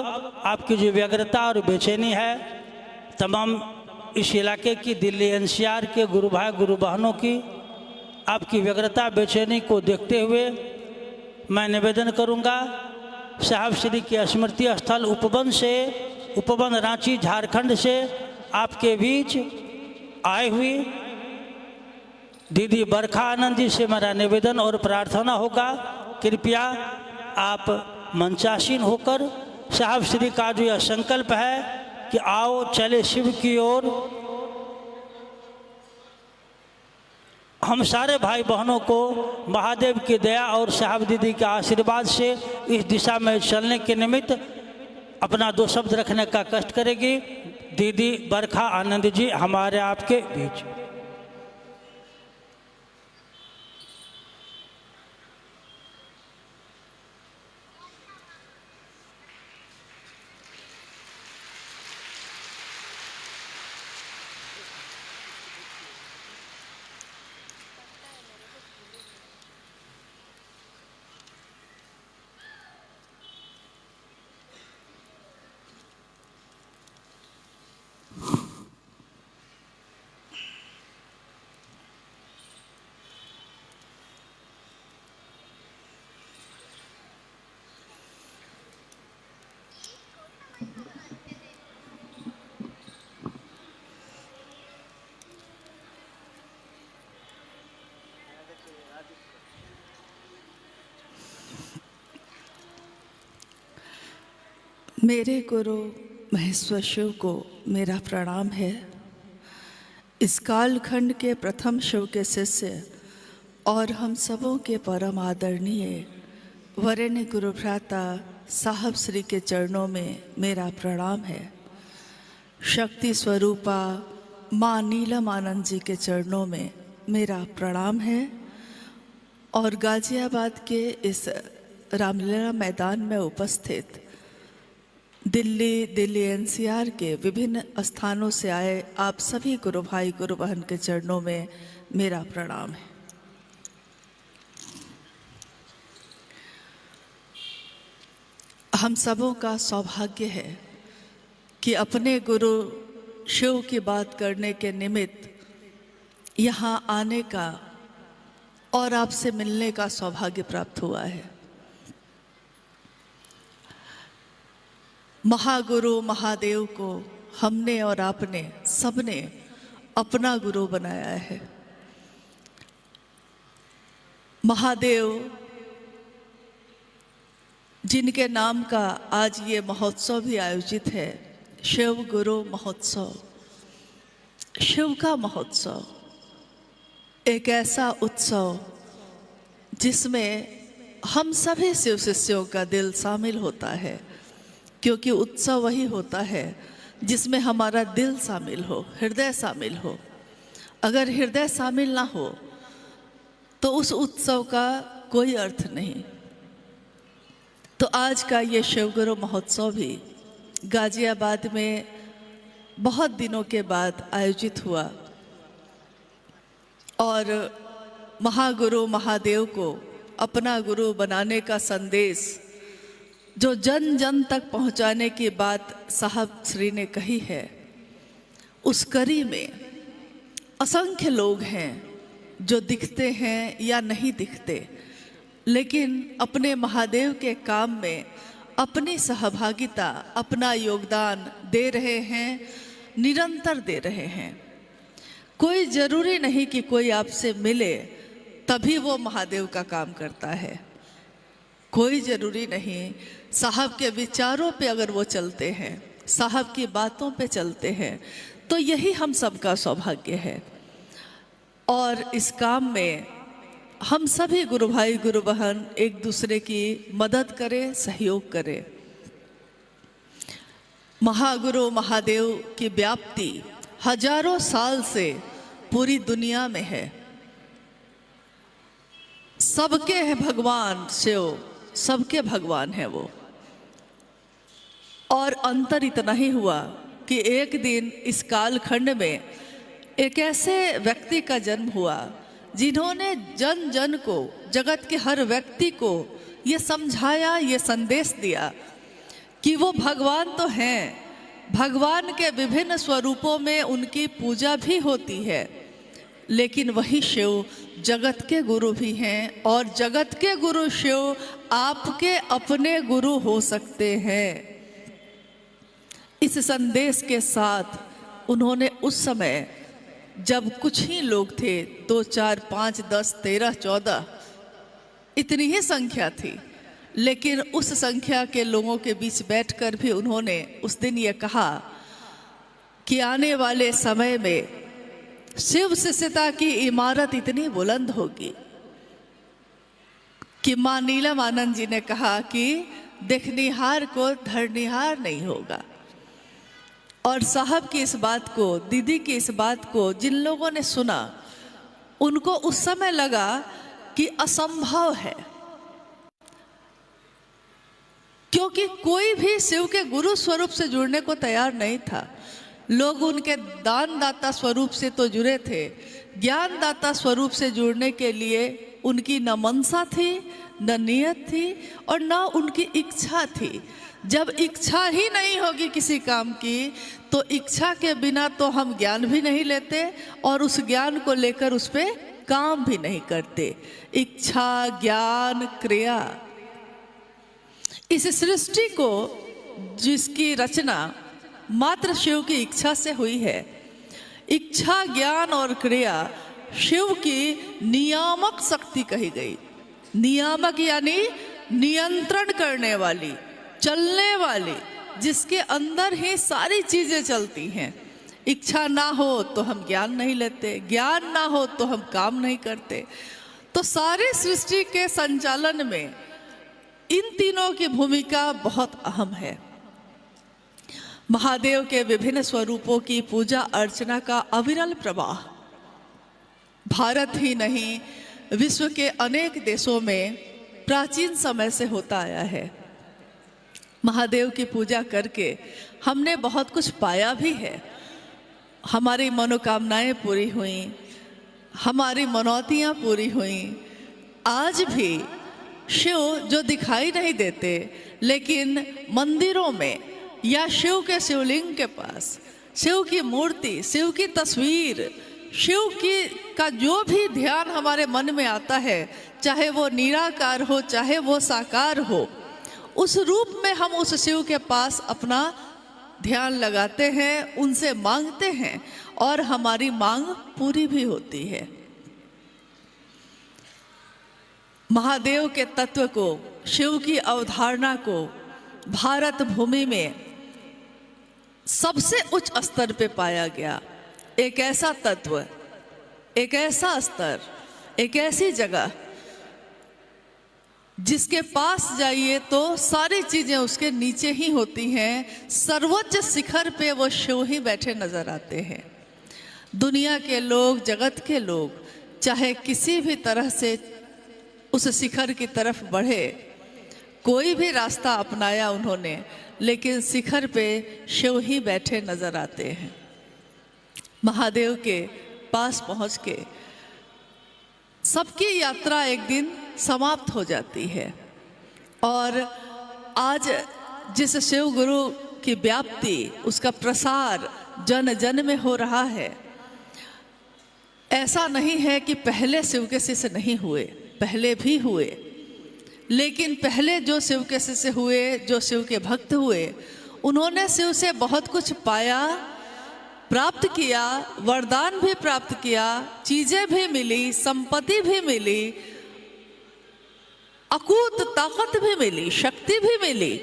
B: आपकी जो व्यग्रता और बेचैनी है, तमाम इस इलाके की, दिल्ली एनसीआर के गुरु भाई गुरु बहनों की आपकी व्यग्रता बेचैनी को देखते हुए मैं निवेदन करूंगा, साहब श्री के स्मृति स्थल उपवन रांची झारखंड से आपके बीच आए हुई दीदी बरखा आनंद जी से मेरा निवेदन और प्रार्थना होगा, कृपया आप मंचासीन होकर साहब श्री का जो यह संकल्प है कि आओ चले शिव की ओर, हम सारे भाई बहनों को महादेव की दया और साहब दीदी के आशीर्वाद से इस दिशा में चलने के निमित्त अपना 2 शब्द रखने का कष्ट करेगी दीदी बरखा आनंद जी हमारे आपके बीच।
F: मेरे गुरु महेश्वर शिव को मेरा प्रणाम है। इस कालखंड के प्रथम शिव के शिष्य और हम सबों के परम आदरणीय वरेण्य गुरु भ्राता साहब श्री के चरणों में मेरा प्रणाम है। शक्ति स्वरूपा माँ नीलम आनंद जी के चरणों में मेरा प्रणाम है। और गाजियाबाद के इस रामलीला मैदान में उपस्थित दिल्ली एनसीआर के विभिन्न स्थानों से आए आप सभी गुरु भाई गुरु बहन के चरणों में मेरा प्रणाम है। हम सबों का सौभाग्य है कि अपने गुरु शिव की बात करने के निमित्त यहाँ आने का और आपसे मिलने का सौभाग्य प्राप्त हुआ है। महागुरु महादेव को हमने और आपने सबने अपना गुरु बनाया है। महादेव जिनके नाम का आज ये महोत्सव भी आयोजित है, शिव गुरु महोत्सव, शिव का महोत्सव, एक ऐसा उत्सव जिसमें हम सभी शिव शिष्यों का दिल शामिल होता है, क्योंकि उत्सव वही होता है जिसमें हमारा दिल शामिल हो, हृदय शामिल हो। अगर हृदय शामिल ना हो तो उस उत्सव का कोई अर्थ नहीं। तो आज का ये शिवगुरु महोत्सव भी गाजियाबाद में बहुत दिनों के बाद आयोजित हुआ और महागुरु महादेव को अपना गुरु बनाने का संदेश जो जन जन तक पहुंचाने की बात साहब श्री ने कही है, उस कड़ी में असंख्य लोग हैं जो दिखते हैं या नहीं दिखते, लेकिन अपने महादेव के काम में अपनी सहभागिता, अपना योगदान दे रहे हैं, निरंतर दे रहे हैं। कोई ज़रूरी नहीं कि कोई आपसे मिले तभी वो महादेव का काम करता है, कोई ज़रूरी नहीं। साहब के विचारों पे अगर वो चलते हैं, साहब की बातों पे चलते हैं, तो यही हम सबका सौभाग्य है। और इस काम में हम सभी गुरु भाई गुरु बहन एक दूसरे की मदद करें, सहयोग करें। महागुरु महादेव की व्याप्ति हजारों साल से पूरी दुनिया में है। सबके हैं भगवान शिव, सबके भगवान है वो। और अंतर इतना ही हुआ कि एक दिन इस कालखंड में एक ऐसे व्यक्ति का जन्म हुआ जिन्होंने जन जन को, जगत के हर व्यक्ति को ये समझाया, ये संदेश दिया कि वो भगवान तो हैं, भगवान के विभिन्न स्वरूपों में उनकी पूजा भी होती है, लेकिन वही शिव जगत के गुरु भी हैं और जगत के गुरु शिव आपके अपने गुरु हो सकते हैं। इस संदेश के साथ उन्होंने उस समय जब कुछ ही लोग थे, 2, 4, 5, 10, 13, 14 इतनी ही संख्या थी, लेकिन उस संख्या के लोगों के बीच बैठकर भी उन्होंने उस दिन ये कहा कि आने वाले समय में शिव शिष्यता की इमारत इतनी बुलंद होगी कि मां नीलम आनंद जी ने कहा कि देखनिहार को धरनिहार नहीं होगा। और साहब की इस बात को, दीदी की इस बात को जिन लोगों ने सुना, उनको उस समय लगा कि असंभव है, क्योंकि कोई भी शिव के गुरु स्वरूप से जुड़ने को तैयार नहीं था। लोग उनके दानदाता स्वरूप से तो जुड़े थे, ज्ञानदाता स्वरूप से जुड़ने के लिए उनकी न मनसा थी, न नियत थी और न उनकी इच्छा थी। जब इच्छा ही नहीं होगी किसी काम की, तो इच्छा के बिना तो हम ज्ञान भी नहीं लेते और उस ज्ञान को लेकर उस पर काम भी नहीं करते। इच्छा, ज्ञान, क्रिया, इस सृष्टि को जिसकी रचना मात्र शिव की इच्छा से हुई है, इच्छा, ज्ञान और क्रिया शिव की नियामक शक्ति कही गई। नियामक यानी नियंत्रण करने वाली, चलने वाली, जिसके अंदर ही सारी चीजें चलती हैं। इच्छा ना हो तो हम ज्ञान नहीं लेते, ज्ञान ना हो तो हम काम नहीं करते। तो सारी सृष्टि के संचालन में इन तीनों की भूमिका बहुत अहम है। महादेव के विभिन्न स्वरूपों की पूजा अर्चना का अविरल प्रवाह भारत ही नहीं, विश्व के अनेक देशों में प्राचीन समय से होता आया है। महादेव की पूजा करके हमने बहुत कुछ पाया भी है। हमारी मनोकामनाएं पूरी हुई, हमारी मनौतियां पूरी हुई। आज भी शिव जो दिखाई नहीं देते, लेकिन मंदिरों में या शिव के शिवलिंग के पास, शिव की मूर्ति, शिव की तस्वीर, शिव की का जो भी ध्यान हमारे मन में आता है, चाहे वो निराकार हो चाहे वो साकार हो, उस रूप में हम उस शिव के पास अपना ध्यान लगाते हैं, उनसे मांगते हैं और हमारी मांग पूरी भी होती है। महादेव के तत्व को, शिव की अवधारणा को भारत भूमि में सबसे उच्च स्तर पे पाया गया। एक ऐसा तत्व, एक ऐसा स्तर, एक ऐसी जगह जिसके पास जाइए तो सारी चीजें उसके नीचे ही होती हैं। सर्वोच्च शिखर पे वो शिव ही बैठे नजर आते हैं। दुनिया के लोग, जगत के लोग चाहे किसी भी तरह से उस शिखर की तरफ बढ़े, कोई भी रास्ता अपनाया उन्होंने, लेकिन शिखर पे शिव ही बैठे नजर आते हैं। महादेव के पास पहुंच के सबकी यात्रा एक दिन समाप्त हो जाती है और आज जिस शिव गुरु की व्याप्ति, उसका प्रसार जन जन में हो रहा है, ऐसा नहीं है कि पहले शिव के शिष्य नहीं हुए, पहले भी हुए, लेकिन पहले जो शिव के शिष्य हुए, जो शिव के भक्त हुए, उन्होंने शिव से बहुत कुछ पाया, प्राप्त किया, वरदान भी प्राप्त किया, चीजें भी मिली, संपत्ति भी मिली, अकूत ताकत भी मिली, शक्ति भी मिली,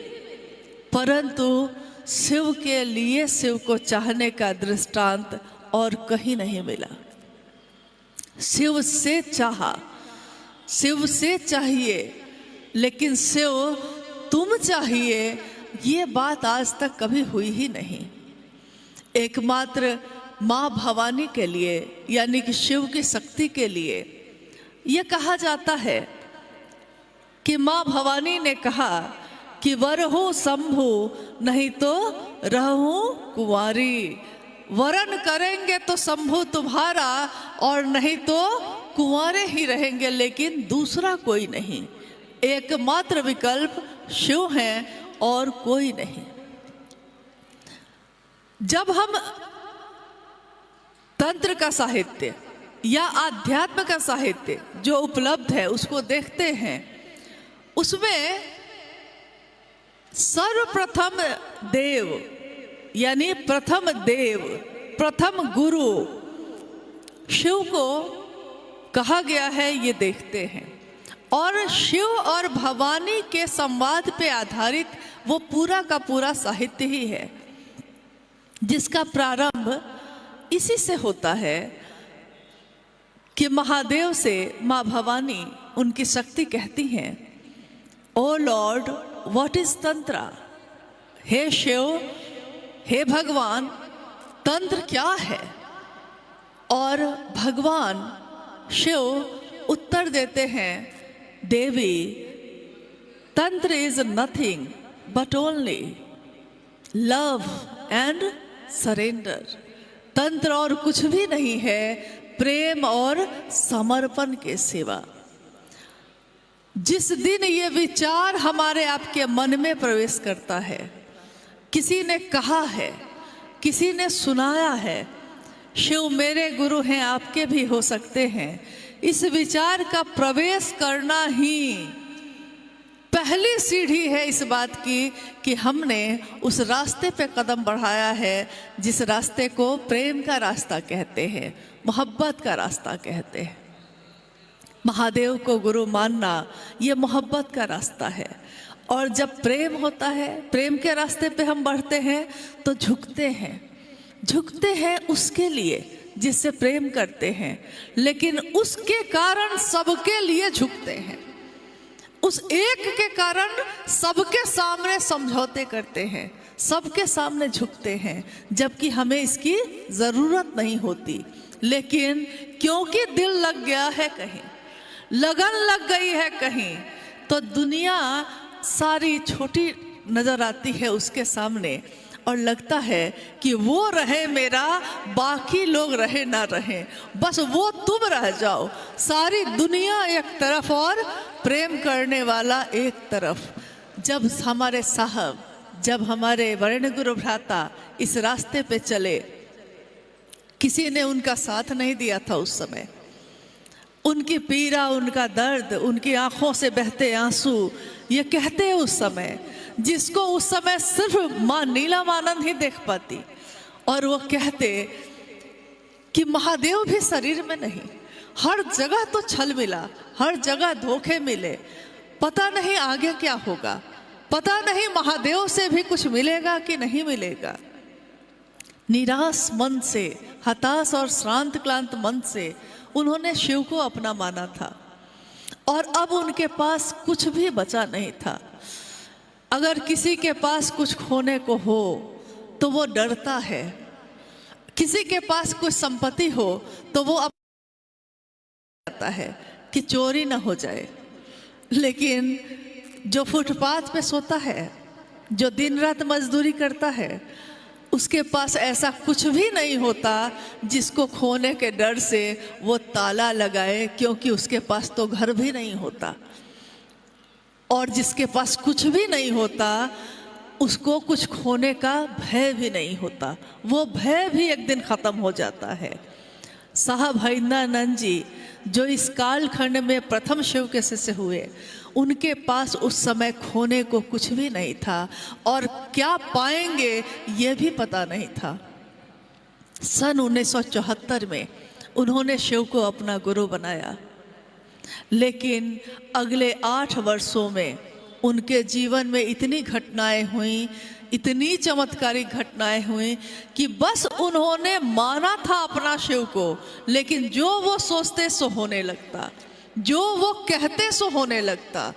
F: परंतु शिव के लिए, शिव को चाहने का दृष्टांत और कहीं नहीं मिला। शिव से चाहा, शिव से चाहिए, लेकिन शिव तुम चाहिए, ये बात आज तक कभी हुई ही नहीं। एकमात्र माँ भवानी के लिए, यानी कि शिव की शक्ति के लिए ये कहा जाता है कि माँ भवानी ने कहा कि वरहु शंभु नहीं तो रहूं कुंवारी। वरण करेंगे तो शंभु तुम्हारा और नहीं तो कुंवारे ही रहेंगे, लेकिन दूसरा कोई नहीं। एकमात्र विकल्प शिव हैं और कोई नहीं। जब हम तंत्र का साहित्य या आध्यात्म का साहित्य जो उपलब्ध है उसको देखते हैं, उसमें सर्वप्रथम देव यानी प्रथम देव, प्रथम गुरु शिव को कहा गया है, ये देखते हैं। और शिव और भवानी के संवाद पे आधारित वो पूरा का पूरा साहित्य ही है, जिसका प्रारंभ इसी से होता है कि महादेव से माँ भवानी उनकी शक्ति कहती हैं, ओ लॉर्ड व्हाट इज तंत्रा, हे शिव, हे भगवान, तंत्र क्या है। और भगवान शिव उत्तर देते हैं, देवी, तंत्र is nothing but only love and surrender. तंत्र और कुछ भी नहीं है, प्रेम और समर्पण के सिवा। जिस दिन ये विचार हमारे आपके मन में प्रवेश करता है, किसी ने कहा है, किसी ने सुनाया है, शिव मेरे गुरु हैं, आपके भी हो सकते हैं, इस विचार का प्रवेश करना ही पहली सीढ़ी है इस बात की कि हमने उस रास्ते पे कदम बढ़ाया है जिस रास्ते को प्रेम का रास्ता कहते हैं, मोहब्बत का रास्ता कहते हैं। महादेव को गुरु मानना ये मोहब्बत का रास्ता है। और जब प्रेम होता है, प्रेम के रास्ते पे हम बढ़ते हैं तो झुकते हैं उसके लिए जिससे प्रेम करते हैं, लेकिन उसके कारण सबके लिए झुकते हैं। उस एक के कारण सबके सामने समझौते करते हैं, सबके सामने झुकते हैं, जबकि हमें इसकी ज़रूरत नहीं होती। लेकिन क्योंकि दिल लग गया है कहीं, लगन लग गई है कहीं, तो दुनिया सारी छोटी नज़र आती है उसके सामने और लगता है कि वो रहे मेरा, बाकी लोग रहे ना रहे, बस वो तुम रह जाओ। सारी दुनिया एक तरफ और प्रेम करने वाला एक तरफ। जब हमारे साहब, जब हमारे वर्ण गुरु भ्राता इस रास्ते पे चले, किसी ने उनका साथ नहीं दिया था उस समय। उनकी पीड़ा, उनका दर्द, उनकी आंखों से बहते आंसू, ये कहते हैं उस समय, जिसको उस समय सिर्फ माँ नीलमानंद ही देख पाती। और वो कहते कि महादेव भी शरीर में नहीं, हर जगह तो छल मिला, हर जगह धोखे मिले, पता नहीं आगे क्या होगा, पता नहीं महादेव से भी कुछ मिलेगा कि नहीं मिलेगा। निराश मन से, हताश और श्रांत क्लांत मन से उन्होंने शिव को अपना माना था और अब उनके पास कुछ भी बचा नहीं था। अगर किसी के पास कुछ खोने को हो तो वो डरता है, किसी के पास कुछ संपत्ति हो तो वो आता है कि चोरी ना हो जाए। लेकिन जो फुटपाथ पे सोता है, जो दिन रात मजदूरी करता है, उसके पास ऐसा कुछ भी नहीं होता जिसको खोने के डर से वो ताला लगाए, क्योंकि उसके पास तो घर भी नहीं होता। और जिसके पास कुछ भी नहीं होता उसको कुछ खोने का भय भी नहीं होता, वो भय भी एक दिन ख़त्म हो जाता है। साहब हरिंद्रानंद जी जो इस कालखंड में प्रथम शिव के शिष्य हुए, उनके पास उस समय खोने को कुछ भी नहीं था और क्या पाएंगे ये भी पता नहीं था। सन 1974 में उन्होंने शिव को अपना गुरु बनाया, लेकिन अगले 8 वर्षों में उनके जीवन में इतनी घटनाएं हुई, इतनी चमत्कारिक घटनाएं हुई कि बस उन्होंने माना था अपना शिव को, लेकिन जो वो सोचते सो होने लगता, जो वो कहते सो होने लगता।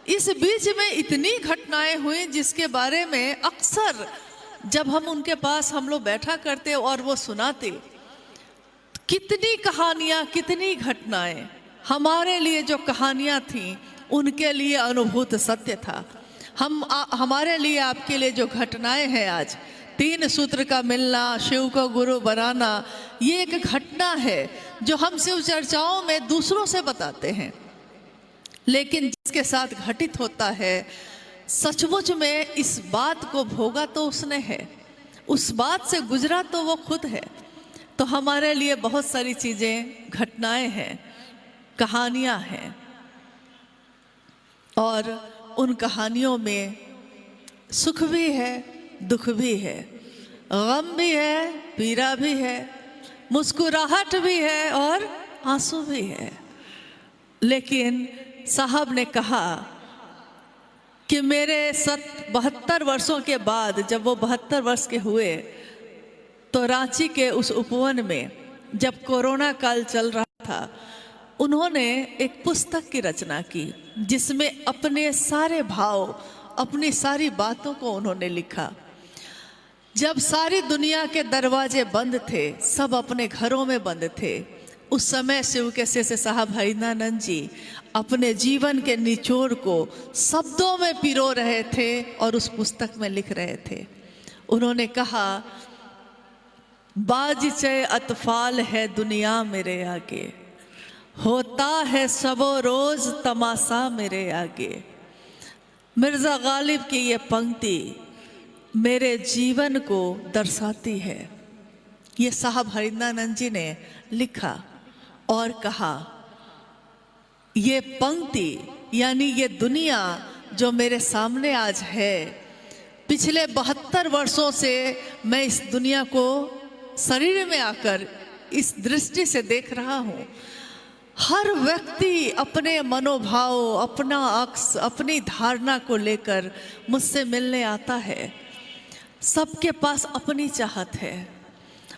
F: इस बीच में इतनी घटनाएं हुई जिसके बारे में अक्सर जब हम उनके पास हम लोग बैठा करते और वो सुनाते, कितनी कहानियाँ, कितनी घटनाएं, हमारे लिए जो कहानियाँ थीं उनके लिए अनुभूत सत्य था। हमारे लिए, आपके लिए जो घटनाएं हैं आज, 3 सूत्र का मिलना, शिव को गुरु बनाना, ये एक घटना है जो हम शिव चर्चाओं में दूसरों से बताते हैं, लेकिन जिसके साथ घटित होता है सचमुच में इस बात को भोगा तो उसने है, उस बात से गुजरा तो वो खुद है। तो हमारे लिए बहुत सारी चीज़ें, घटनाएं हैं, कहानियां हैं, और उन कहानियों में सुख भी है, दुख भी है, गम भी है, पीड़ा भी है, मुस्कुराहट भी है और आंसू भी है। लेकिन साहब ने कहा कि मेरे 72 वर्षों के बाद, जब वो 72 वर्ष के हुए, तो रांची के उस उपवन में जब कोरोना काल चल रहा था, उन्होंने एक पुस्तक की रचना की जिसमें अपने सारे भाव, अपनी सारी बातों को उन्होंने लिखा। जब सारी दुनिया के दरवाजे बंद थे, सब अपने घरों में बंद थे, उस समय शिव के से साहब हरिनानंद जी अपने जीवन के निचोड़ को शब्दों में पिरो रहे थे और उस पुस्तक में लिख रहे थे। उन्होंने कहा, बाजिचे अतफाल है दुनिया मेरे आगे, होता है सबो रोज तमाशा मेरे आगे। मिर्ज़ा गालिब की ये पंक्ति मेरे जीवन को दर्शाती है। ये साहब हरिनानंद जी ने लिखा और कहा, ये पंक्ति यानी ये दुनिया जो मेरे सामने आज है, पिछले 72 वर्षों से मैं इस दुनिया को शरीर में आकर इस दृष्टि से देख रहा हूँ। हर व्यक्ति अपने मनोभाव, अपना अक्स, अपनी धारणा को लेकर मुझसे मिलने आता है। सबके पास अपनी चाहत है,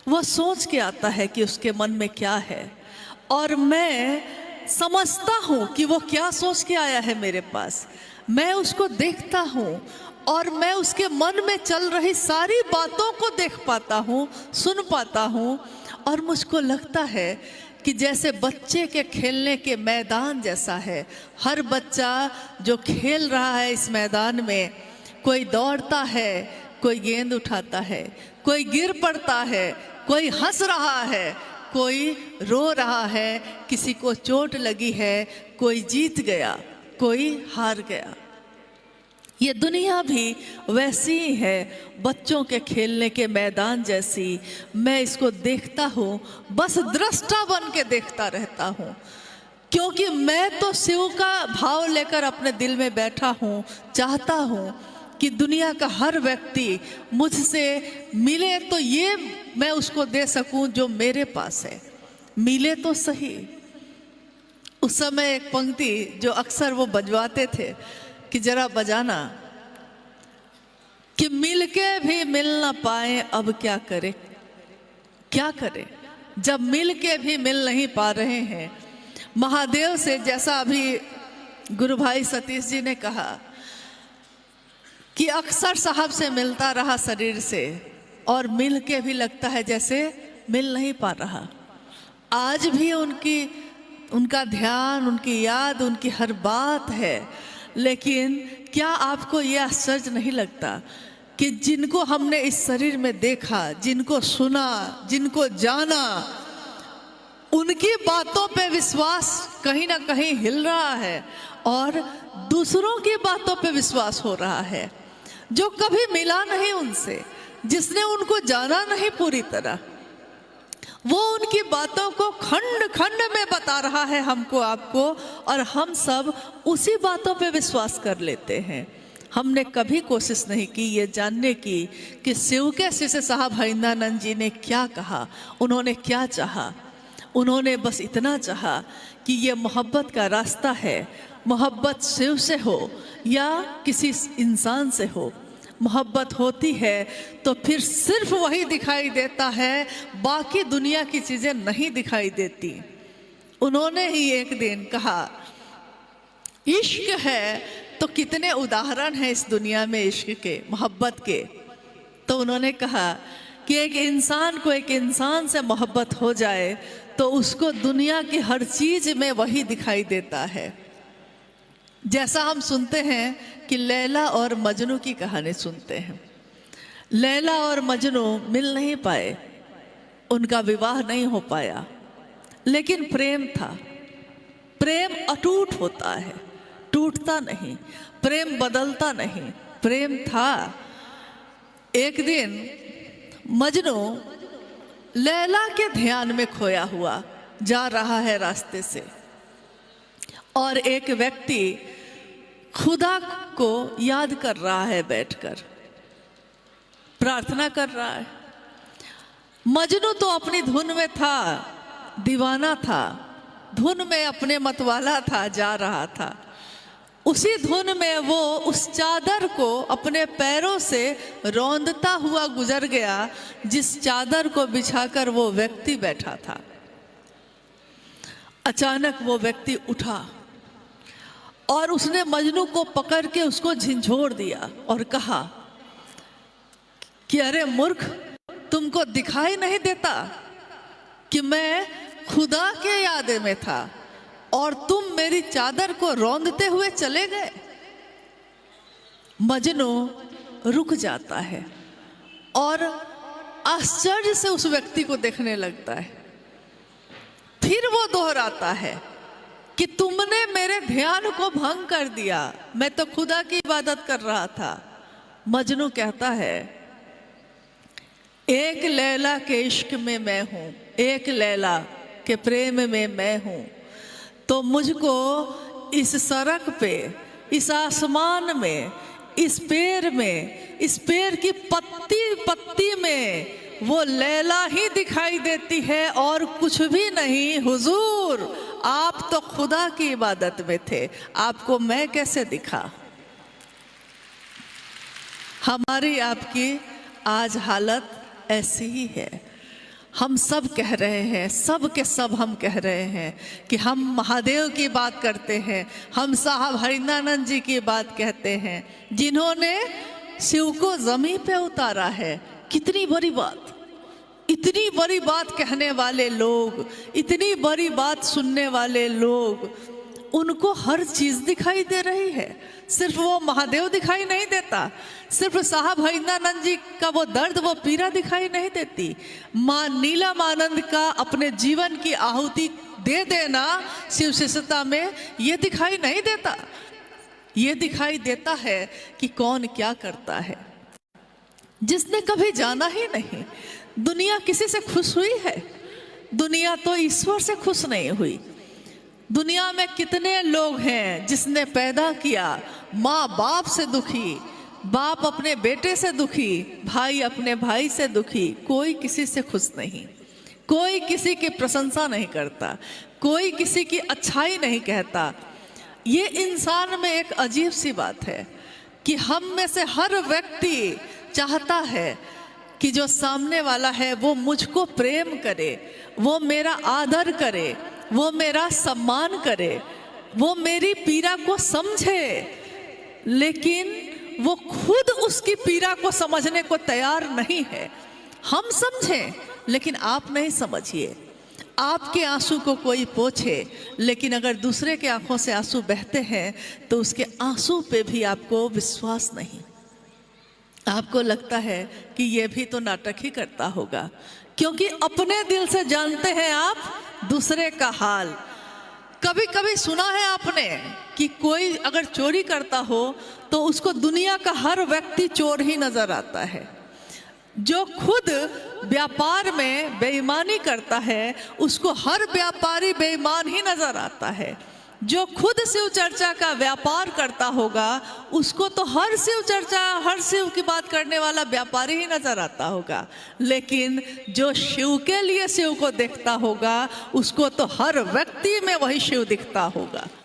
F: वो सोच के आता है कि उसके मन में क्या है, और मैं समझता हूँ कि वो क्या सोच के आया है मेरे पास। मैं उसको देखता हूँ और मैं उसके मन में चल रही सारी बातों को देख पाता हूँ, सुन पाता हूँ, और मुझको लगता है कि जैसे बच्चे के खेलने के मैदान जैसा है। हर बच्चा जो खेल रहा है इस मैदान में, कोई दौड़ता है, कोई गेंद उठाता है, कोई गिर पड़ता है, कोई हंस रहा है, कोई रो रहा है, किसी को चोट लगी है, कोई जीत गया, कोई हार गया। ये दुनिया भी वैसी ही है, बच्चों के खेलने के मैदान जैसी। मैं इसको देखता हूँ, बस दृष्टा बन के देखता रहता हूँ, क्योंकि मैं तो शिव का भाव लेकर अपने दिल में बैठा हूँ। चाहता हूँ कि दुनिया का हर व्यक्ति मुझसे मिले तो ये मैं उसको दे सकूं जो मेरे पास है, मिले तो सही। उस समय एक पंक्ति जो अक्सर वो बजवाते थे कि जरा बजाना, कि मिलके भी मिल ना पाए अब क्या करे, क्या करे जब मिलके भी मिल नहीं पा रहे हैं। महादेव से, जैसा अभी गुरु भाई सतीश जी ने कहा कि अक्सर साहब से मिलता रहा शरीर से, और मिल के भी लगता है जैसे मिल नहीं पा रहा। आज भी उनका ध्यान, उनकी याद, उनकी हर बात है। लेकिन क्या आपको यह आश्चर्य नहीं लगता कि जिनको हमने इस शरीर में देखा, जिनको सुना, जिनको जाना, उनकी बातों पे विश्वास कहीं ना कहीं हिल रहा है, और दूसरों की बातों पे विश्वास हो रहा है। जो कभी मिला नहीं उनसे, जिसने उनको जाना नहीं पूरी तरह, वो उनकी बातों को खंड खंड में बता रहा है हमको, आपको, और हम सब उसी बातों पे विश्वास कर लेते हैं। हमने कभी कोशिश नहीं की ये जानने की कि शिव के शिष्य साहब हरिनानंद जी ने क्या कहा, उन्होंने क्या चाहा। उन्होंने बस इतना चाहा कि ये मोहब्बत का रास्ता है, मोहब्बत शिव से हो या किसी इंसान से हो, मोहब्बत होती है तो फिर सिर्फ वही दिखाई देता है, बाकी दुनिया की चीज़ें नहीं दिखाई देती। उन्होंने ही एक दिन कहा, इश्क है तो कितने उदाहरण हैं इस दुनिया में इश्क के, मोहब्बत के। तो उन्होंने कहा कि एक इंसान को एक इंसान से मोहब्बत हो जाए तो उसको दुनिया की हर चीज़ में वही दिखाई देता है। जैसा हम सुनते हैं कि लैला और मजनू की कहानी सुनते हैं। लैला और मजनू मिल नहीं पाए, उनका विवाह नहीं हो पाया, लेकिन प्रेम था। प्रेम अटूट होता है, टूटता नहीं, प्रेम बदलता नहीं, प्रेम था। एक दिन मजनू लैला के ध्यान में खोया हुआ जा रहा है रास्ते से, और एक व्यक्ति खुदा को याद कर रहा है, बैठकर प्रार्थना कर रहा है। मजनू तो अपनी धुन में था, दीवाना था, धुन में अपने मतवाला था, जा रहा था। उसी धुन में वो उस चादर को अपने पैरों से रौंदता हुआ गुजर गया जिस चादर को बिछाकर वो व्यक्ति बैठा था। अचानक वो व्यक्ति उठा और उसने मजनू को पकड़ के उसको झिंझोड़ दिया और कहा कि अरे मूर्ख, तुमको दिखाई नहीं देता कि मैं खुदा के याद में था और तुम मेरी चादर को रौंदते हुए चले गए। मजनू रुक जाता है और आश्चर्य से उस व्यक्ति को देखने लगता है। फिर वो दोहराता है कि तुमने मेरे ध्यान को भंग कर दिया, मैं तो खुदा की इबादत कर रहा था। मजनू कहता है, एक लैला के इश्क में मैं हूँ, एक लैला के प्रेम में मैं हूँ, तो मुझको इस सड़क पे, इस आसमान में, इस पेड़ में, इस पेड़ की पत्ती पत्ती में वो लैला ही दिखाई देती है और कुछ भी नहीं। हुजूर, आप तो खुदा की इबादत में थे, आपको मैं कैसे दिखा। हमारी आपकी आज हालत ऐसी ही है। हम सब कह रहे हैं, सब के सब हम कह रहे हैं कि हम महादेव की बात करते हैं, हम साहब हरिनानंद जी की बात कहते हैं, जिन्होंने शिव को जमीन पे उतारा है। कितनी बड़ी बात, इतनी बड़ी बात कहने वाले लोग, इतनी बड़ी बात सुनने वाले लोग, उनको हर चीज दिखाई दे रही है, सिर्फ वो महादेव दिखाई नहीं देता, सिर्फ साहब हरिनानंद जी का वो दर्द, वो पीड़ा दिखाई नहीं देती। माँ नीलमानंद का अपने जीवन की आहुति दे देना शिव शिष्यता में, ये दिखाई नहीं देता। ये दिखाई देता है कि कौन क्या करता है। जिसने कभी जाना ही नहीं, दुनिया किसी से खुश हुई है? दुनिया तो ईश्वर से खुश नहीं हुई। दुनिया में कितने लोग हैं जिसने पैदा किया, माँ बाप से दुखी, बाप अपने बेटे से दुखी, भाई अपने भाई से दुखी, कोई किसी से खुश नहीं, कोई किसी की प्रशंसा नहीं करता, कोई किसी की अच्छाई नहीं कहता। ये इंसान में एक अजीब सी बात है कि हम में से हर व्यक्ति चाहता है कि जो सामने वाला है वो मुझको प्रेम करे, वो मेरा आदर करे, वो मेरा सम्मान करे, वो मेरी पीड़ा को समझे, लेकिन वो खुद उसकी पीड़ा को समझने को तैयार नहीं है। हम समझें लेकिन आप नहीं समझिए। आपके आंसू को कोई पोंछे, लेकिन अगर दूसरे के आंखों से आंसू बहते हैं तो उसके आंसू पे भी आपको विश्वास नहीं। आपको लगता है कि ये भी तो नाटक ही करता होगा, क्योंकि अपने दिल से जानते हैं आप दूसरे का हाल। कभी कभी सुना है आपने कि कोई अगर चोरी करता हो तो उसको दुनिया का हर व्यक्ति चोर ही नजर आता है। जो खुद व्यापार में बेईमानी करता है उसको हर व्यापारी बेईमान ही नजर आता है। जो खुद शिव चर्चा का व्यापार करता होगा उसको तो हर शिव चर्चा, हर शिव की बात करने वाला व्यापारी ही नजर आता होगा, लेकिन जो शिव के लिए शिव को देखता होगा उसको तो हर व्यक्ति में वही शिव दिखता होगा।